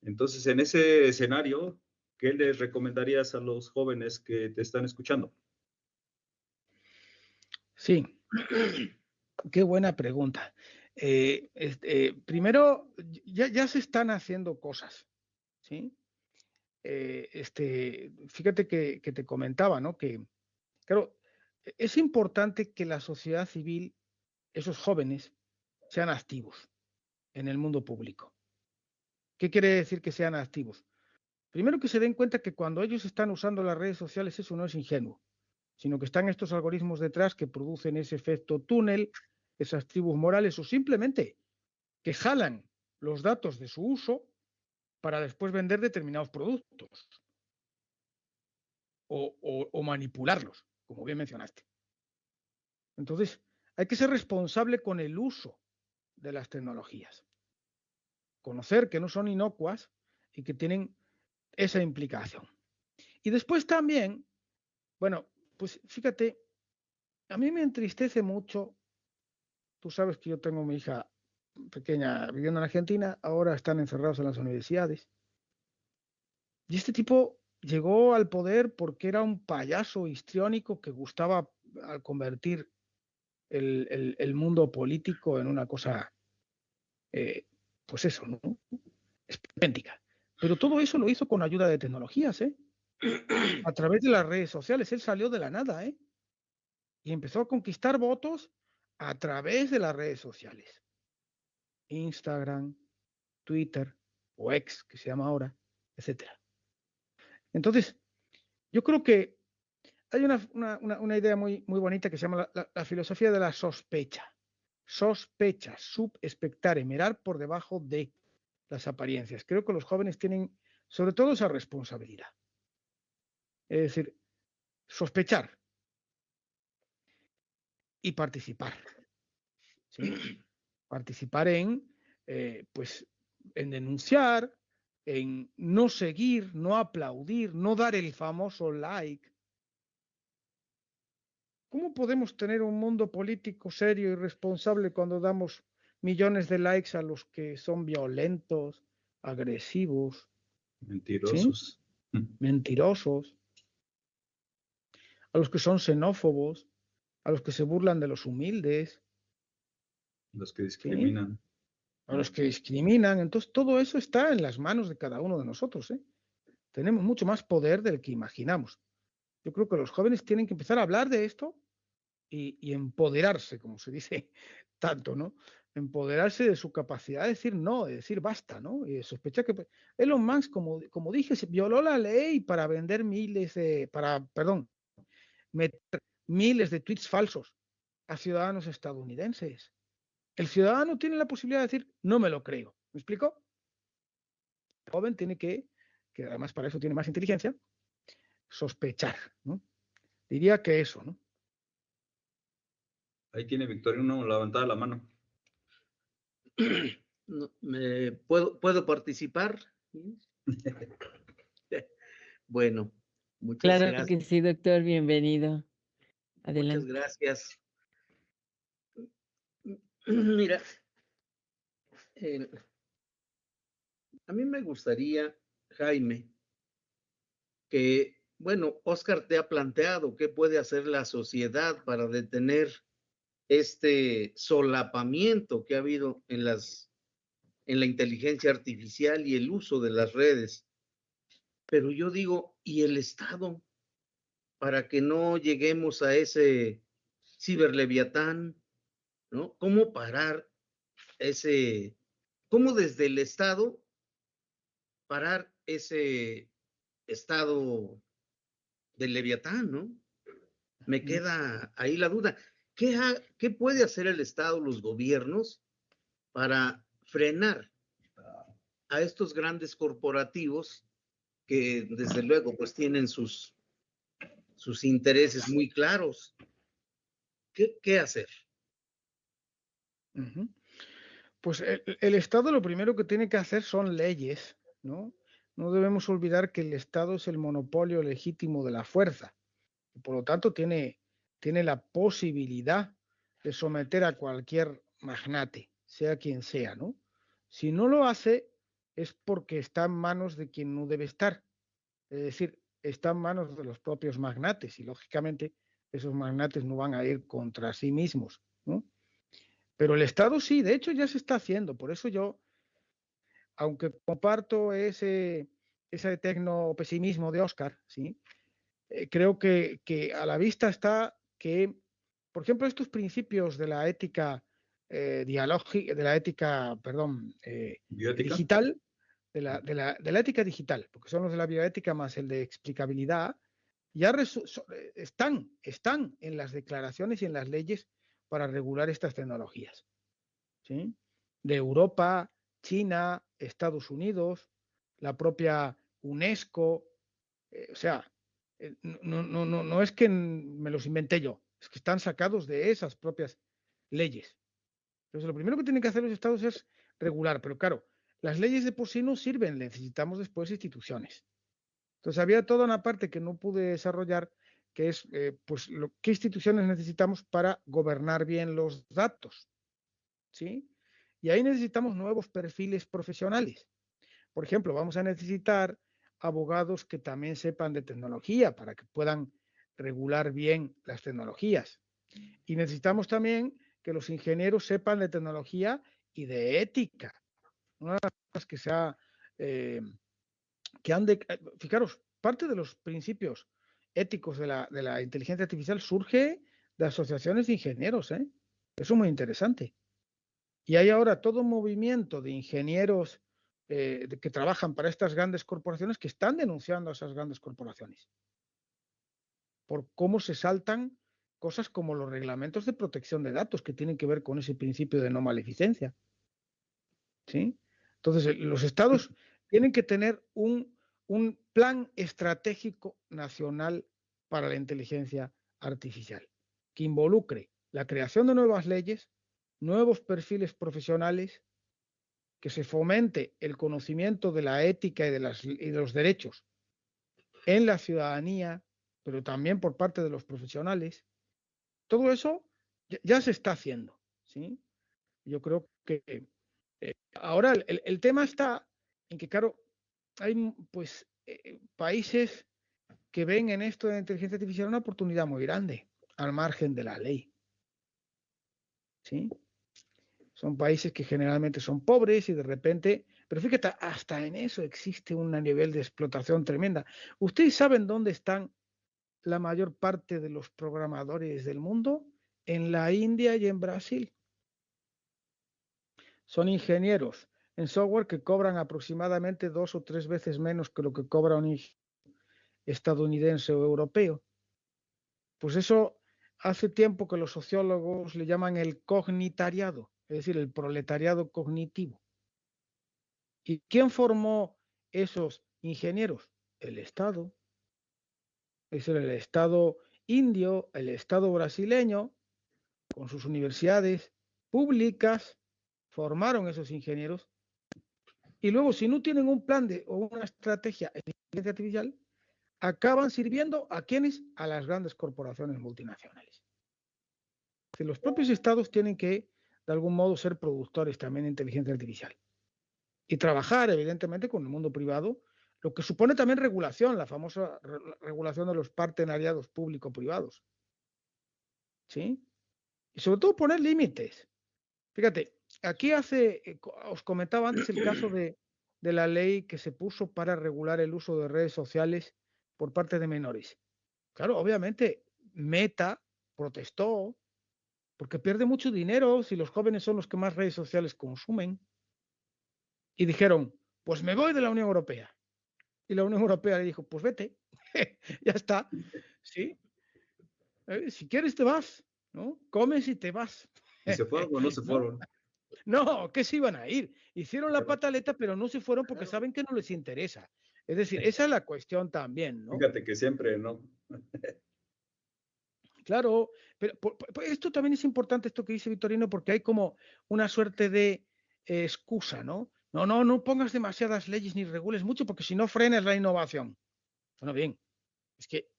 Entonces, en ese escenario, ¿qué les recomendarías a los jóvenes que te están escuchando? Sí, qué buena pregunta. Primero, ya se están haciendo cosas, ¿sí? Fíjate que te comentaba, ¿no? Que, claro, es importante que la sociedad civil, esos jóvenes, sean activos en el mundo público. ¿Qué quiere decir que sean activos? Primero, que se den cuenta que cuando ellos están usando las redes sociales, eso no es ingenuo, sino que están estos algoritmos detrás que producen ese efecto túnel, esas tribus morales, o simplemente que jalan los datos de su uso para después vender determinados productos o manipularlos, como bien mencionaste. Entonces, hay que ser responsable con el uso de las tecnologías. Conocer que no son inocuas y que tienen esa implicación. Y después también, bueno, pues fíjate, a mí me entristece mucho. Tú sabes que yo tengo mi hija pequeña viviendo en Argentina, ahora están encerrados en las universidades. Y este tipo llegó al poder porque era un payaso histriónico que gustaba al convertir el mundo político en una cosa, pues eso, ¿no? Esperpéntica. Pero todo eso lo hizo con ayuda de tecnologías, ¿eh? A través de las redes sociales. Él salió de la nada, ¿eh? Y empezó a conquistar votos a través de las redes sociales. Instagram, Twitter o X, que se llama ahora, etcétera. Entonces, yo creo que hay una idea muy bonita que se llama la filosofía de la sospecha. Sospecha, subespectare, mirar por debajo de las apariencias. Creo que los jóvenes tienen sobre todo esa responsabilidad. Es decir, sospechar y participar. ¿Sí? Participar pues, en denunciar, en no seguir, no aplaudir, no dar el famoso like. ¿Cómo podemos tener un mundo político serio y responsable cuando damos millones de likes a los que son violentos, agresivos, Mentirosos. ¿sí? Mentirosos, a los que son xenófobos, a los que se burlan de los humildes, Los que discriminan. ¿sí? A los que discriminan? Entonces, todo eso está en las manos de cada uno de nosotros, ¿eh? Tenemos mucho más poder del que imaginamos. Yo creo que los jóvenes tienen que empezar a hablar de esto y empoderarse, como se dice tanto, ¿no? Empoderarse de su capacidad de decir no, de decir basta, ¿no? Y de sospechar que Elon Musk, como dije, se violó la ley para vender meter miles de tweets falsos a ciudadanos estadounidenses. El ciudadano tiene la posibilidad de decir, no me lo creo. ¿Me explico? El joven tiene que además para eso tiene más inteligencia, sospechar, ¿no? Diría que eso, ¿no? Ahí tiene Victorino levantada la mano. ¿Puedo participar? Bueno, muchas Claro gracias. que sí, doctor, bienvenido. Muchas Adelante. gracias. Mira, a mí me gustaría, Jaime, que, bueno, Oscar te ha planteado qué puede hacer la sociedad para detener este solapamiento que ha habido en la inteligencia artificial y el uso de las redes. Pero yo digo, ¿y el Estado? Para que no lleguemos a ese ciberleviatán, ¿no? ¿Cómo parar cómo desde el Estado parar ese estado del leviatán, ¿no? Me queda ahí la duda. ¿Qué puede hacer el Estado, los gobiernos, para frenar a estos grandes corporativos que desde luego pues tienen sus intereses muy claros? ¿Qué hacer? Ujú. Pues el Estado lo primero que tiene que hacer son leyes, ¿no? No debemos olvidar que el Estado es el monopolio legítimo de la fuerza. Y por lo tanto, tiene la posibilidad de someter a cualquier magnate, sea quien sea, ¿no? Si no lo hace, es porque está en manos de quien no debe estar. Es decir, está en manos de los propios magnates y, lógicamente, esos magnates no van a ir contra sí mismos, ¿no? Pero el Estado sí, de hecho ya se está haciendo. Por eso yo, aunque comparto ese tecnopesimismo de Oscar, ¿sí? Creo que a la vista está que, por ejemplo, estos principios de la ética de la ética, perdón, ¿Bioética? digital, de la ética digital, porque son los de la bioética más el de explicabilidad, ya están en las declaraciones y en las leyes para regular estas tecnologías, ¿sí? De Europa, China, Estados Unidos, la propia UNESCO, o sea, no es que me los inventé yo, es que están sacados de esas propias leyes. Entonces, lo primero que tienen que hacer los estados es regular, pero claro, las leyes de por sí no sirven, necesitamos después instituciones. Entonces, había toda una parte que no pude desarrollar, que es, pues, qué instituciones necesitamos para gobernar bien los datos, ¿sí? Y ahí necesitamos nuevos perfiles profesionales. Por ejemplo, vamos a necesitar abogados que también sepan de tecnología para que puedan regular bien las tecnologías. Y necesitamos también que los ingenieros sepan de tecnología y de ética. Una de las cosas que se ha, que han de, fijaros, parte de los principios éticos de la inteligencia artificial surge de asociaciones de ingenieros, ¿eh? Eso es muy interesante. Y hay ahora todo un movimiento de ingenieros que trabajan para estas grandes corporaciones que están denunciando a esas grandes corporaciones por cómo se saltan cosas como los reglamentos de protección de datos que tienen que ver con ese principio de no maleficencia, ¿sí? Entonces, los estados tienen que tener un plan estratégico nacional para la inteligencia artificial que involucre la creación de nuevas leyes, nuevos perfiles profesionales, que se fomente el conocimiento de la ética y de los derechos en la ciudadanía, pero también por parte de los profesionales. Todo eso ya se está haciendo, ¿sí? Yo creo que ahora el tema está en que, claro, hay pues países que ven en esto de la inteligencia artificial una oportunidad muy grande, al margen de la ley, ¿sí? Son países que generalmente son pobres y de repente, pero fíjate, hasta en eso existe un nivel de explotación tremenda. ¿Ustedes saben dónde están la mayor parte de los programadores del mundo? En la India y en Brasil. Son ingenieros en software que cobran aproximadamente 2 o 3 veces menos que lo que cobra un estadounidense o europeo. Pues eso hace tiempo que los sociólogos le llaman el cognitariado, es decir, el proletariado cognitivo. ¿Y quién formó esos ingenieros? El Estado. Es el Estado indio, el Estado brasileño, con sus universidades públicas, formaron esos ingenieros, y luego si no tienen un plan o una estrategia de inteligencia artificial, acaban sirviendo ¿a quiénes? A las grandes corporaciones multinacionales. Que los propios estados tienen que, de algún modo, ser productores también de inteligencia artificial. Y trabajar, evidentemente, con el mundo privado, lo que supone también regulación, la famosa regulación de los partenariados público-privados. ¿Sí? Y sobre todo poner límites. Fíjate, aquí os comentaba antes el caso de la ley que se puso para regular el uso de redes sociales por parte de menores. Claro, obviamente, Meta protestó porque pierde mucho dinero si los jóvenes son los que más redes sociales consumen. Y dijeron, pues me voy de la Unión Europea. Y la Unión Europea le dijo, pues vete, ya está. ¿Sí? Si quieres te vas, ¿no? Comes y te vas. ¿Y se fueron o no se fueron? No, que se iban a ir. Hicieron la pataleta, pero no se fueron porque saben que no les interesa. Es decir, esa es la cuestión también, ¿no? Fíjate que siempre, ¿no? Claro, pero esto también es importante, esto que dice Vitorino, porque hay como una suerte de excusa, ¿no? No pongas demasiadas leyes ni regules mucho, porque si no frenas la innovación. Bueno, bien, es que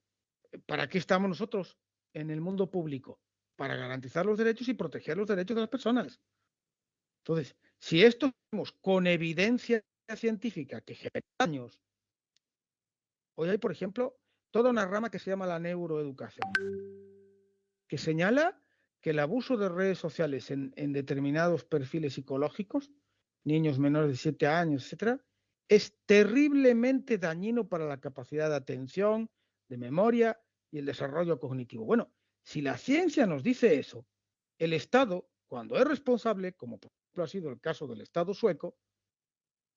¿para qué estamos nosotros en el mundo público? Para garantizar los derechos y proteger los derechos de las personas. Entonces, si esto hacemos con evidencia científica que genera daños, hoy hay, por ejemplo, toda una rama que se llama la neuroeducación, que señala que el abuso de redes sociales en determinados perfiles psicológicos, niños menores de 7 años, etcétera, es terriblemente dañino para la capacidad de atención, de memoria y el desarrollo cognitivo. Bueno, si la ciencia nos dice eso, el Estado, cuando es responsable, como por ejemplo ha sido el caso del Estado sueco,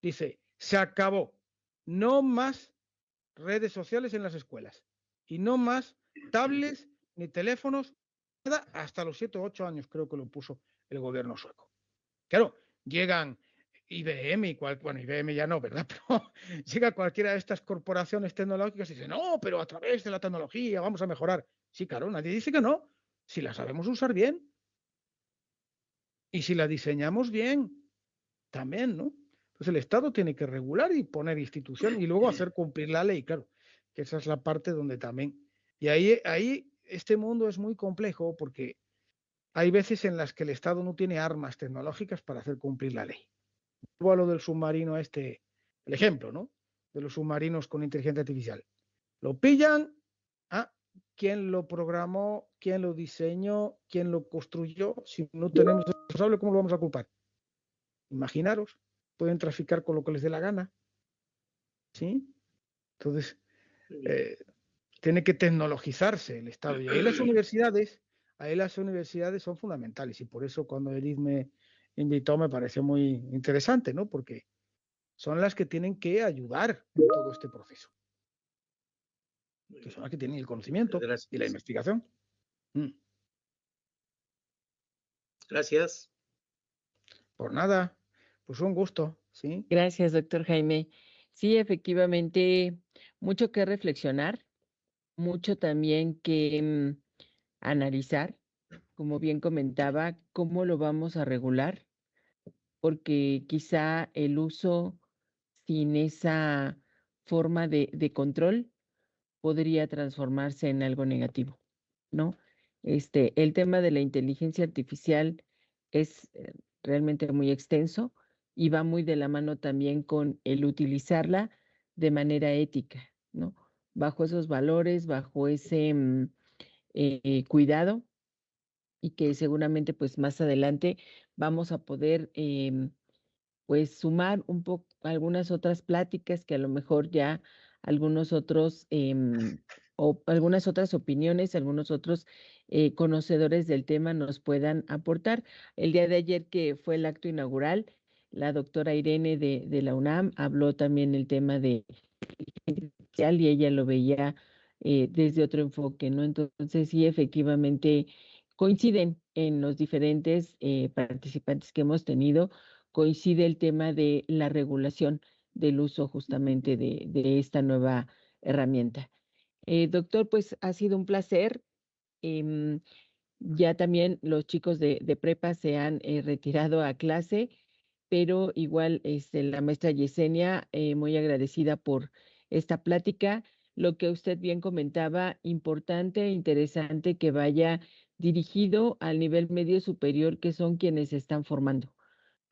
dice, se acabó, no más redes sociales en las escuelas y no más tablets ni teléfonos, nada, hasta los 7 o 8 años creo que lo puso el gobierno sueco. Claro, llegan IBM bueno, IBM ya no, ¿verdad? Pero llega cualquiera de estas corporaciones tecnológicas y dice, no, pero a través de la tecnología vamos a mejorar. Sí, claro, nadie dice que no, si la sabemos usar bien. Y si la diseñamos bien, también, ¿no? Entonces el Estado tiene que regular y poner institución y luego hacer cumplir la ley, claro, que esa es la parte donde también. Y ahí este mundo es muy complejo porque hay veces en las que el Estado no tiene armas tecnológicas para hacer cumplir la ley. Vuelvo a lo del submarino el ejemplo, ¿no? De los submarinos con inteligencia artificial. Lo pillan, ¿quién lo programó? ¿Quién lo diseñó? ¿Quién lo construyó? Si no tenemos el responsable, ¿cómo lo vamos a culpar? Imaginaros, pueden traficar con lo que les dé la gana. ¿Sí? Entonces, tiene que tecnologizarse el Estado. Y ahí las universidades son fundamentales. Y por eso cuando Edith me invitó me pareció muy interesante, ¿no? Porque son las que tienen que ayudar en todo este proceso. Que son las que tienen el conocimiento y la investigación. Gracias. Por nada, pues un gusto, ¿sí? Gracias, doctor Jaime. Sí, efectivamente, mucho que reflexionar, mucho también que analizar, como bien comentaba, cómo lo vamos a regular, porque quizá el uso sin esa forma de control podría transformarse en algo negativo, ¿no? El tema de la inteligencia artificial es realmente muy extenso y va muy de la mano también con el utilizarla de manera ética, ¿no? Bajo esos valores, bajo ese cuidado y que seguramente pues más adelante vamos a poder pues sumar un poco algunas otras pláticas que a lo mejor ya algunos otros o algunas otras opiniones, algunos otros conocedores del tema nos puedan aportar. El día de ayer que fue el acto inaugural, la doctora Irene de la UNAM habló también el tema de social y ella lo veía desde otro enfoque, ¿no? Entonces sí, efectivamente coinciden en los diferentes participantes que hemos tenido, coincide el tema de la regulación del uso justamente de esta nueva herramienta. Doctor, pues ha sido un placer. Ya también los chicos de prepa se han retirado a clase, pero igual la maestra Yesenia, muy agradecida por esta plática. Lo que usted bien comentaba, importante e interesante que vaya dirigido al nivel medio superior, que son quienes se están formando,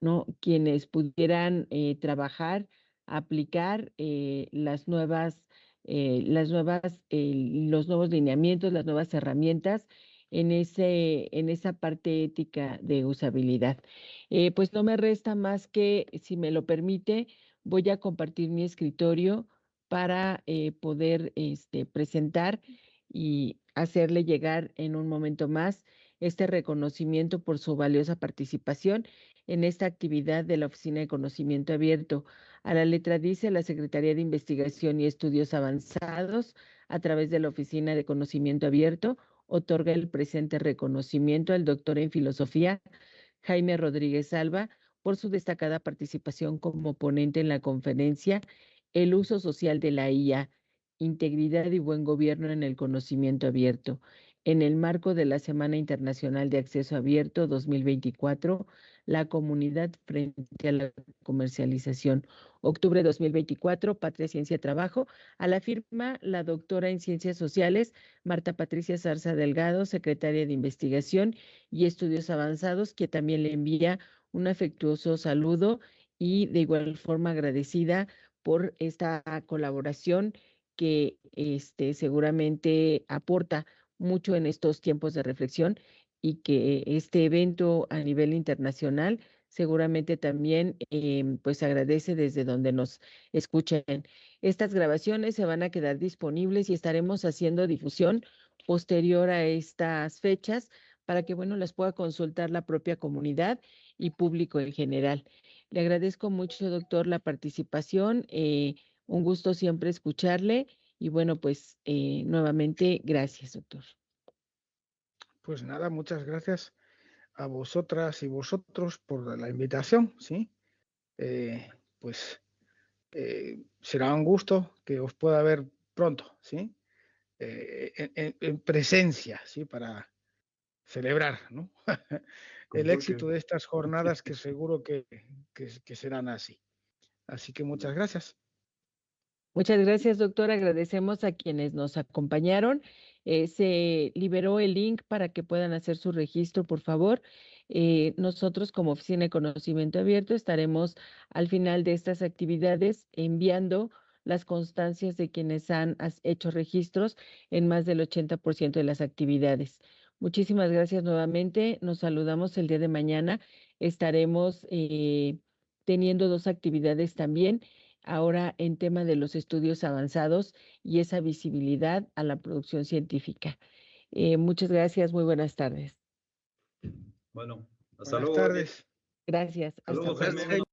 ¿no? Quienes pudieran trabajar, aplicar los nuevos lineamientos, las nuevas herramientas en esa parte ética de usabilidad. Pues no me resta más que, si me lo permite, voy a compartir mi escritorio para poder presentar y hacerle llegar en un momento más este reconocimiento por su valiosa participación en esta actividad de la Oficina de Conocimiento Abierto. A la letra dice la Secretaría de Investigación y Estudios Avanzados, a través de la Oficina de Conocimiento Abierto, otorga el presente reconocimiento al doctor en Filosofía Jaime Rodríguez Alba por su destacada participación como ponente en la conferencia El uso social de la IA, integridad y buen gobierno en el conocimiento abierto, en el marco de la Semana Internacional de Acceso Abierto 2024, la comunidad frente a la comercialización. Octubre 2024, Patria, Ciencia, Trabajo. A la firma, la doctora en Ciencias Sociales, Marta Patricia Zarza Delgado, secretaria de Investigación y Estudios Avanzados, que también le envía un afectuoso saludo y de igual forma agradecida por esta colaboración que seguramente aporta mucho en estos tiempos de reflexión y que este evento a nivel internacional seguramente también pues agradece desde donde nos escuchen. Estas grabaciones se van a quedar disponibles y estaremos haciendo difusión posterior a estas fechas para que, bueno, las pueda consultar la propia comunidad y público en general. Le agradezco mucho, doctor, la participación. Un gusto siempre escucharle y bueno, pues nuevamente, gracias, doctor. Pues nada, muchas gracias a vosotras y vosotros por la invitación, ¿sí? Pues será un gusto que os pueda ver pronto, ¿sí? En presencia, ¿sí? Para celebrar, ¿no? El éxito de estas jornadas que seguro que serán así. Así que muchas gracias. Muchas gracias, doctor. Agradecemos a quienes nos acompañaron. Se liberó el link para que puedan hacer su registro, por favor. Nosotros, como Oficina de Conocimiento Abierto, estaremos al final de estas actividades enviando las constancias de quienes han hecho registros en más del 80% de las actividades. Muchísimas gracias nuevamente. Nos saludamos el día de mañana. Estaremos teniendo 2 actividades también ahora en tema de los estudios avanzados y esa visibilidad a la producción científica. Muchas gracias, muy buenas tardes. Bueno, hasta Buenas luego. tardes. Gracias. Hasta luego, Hasta Jaime. luego.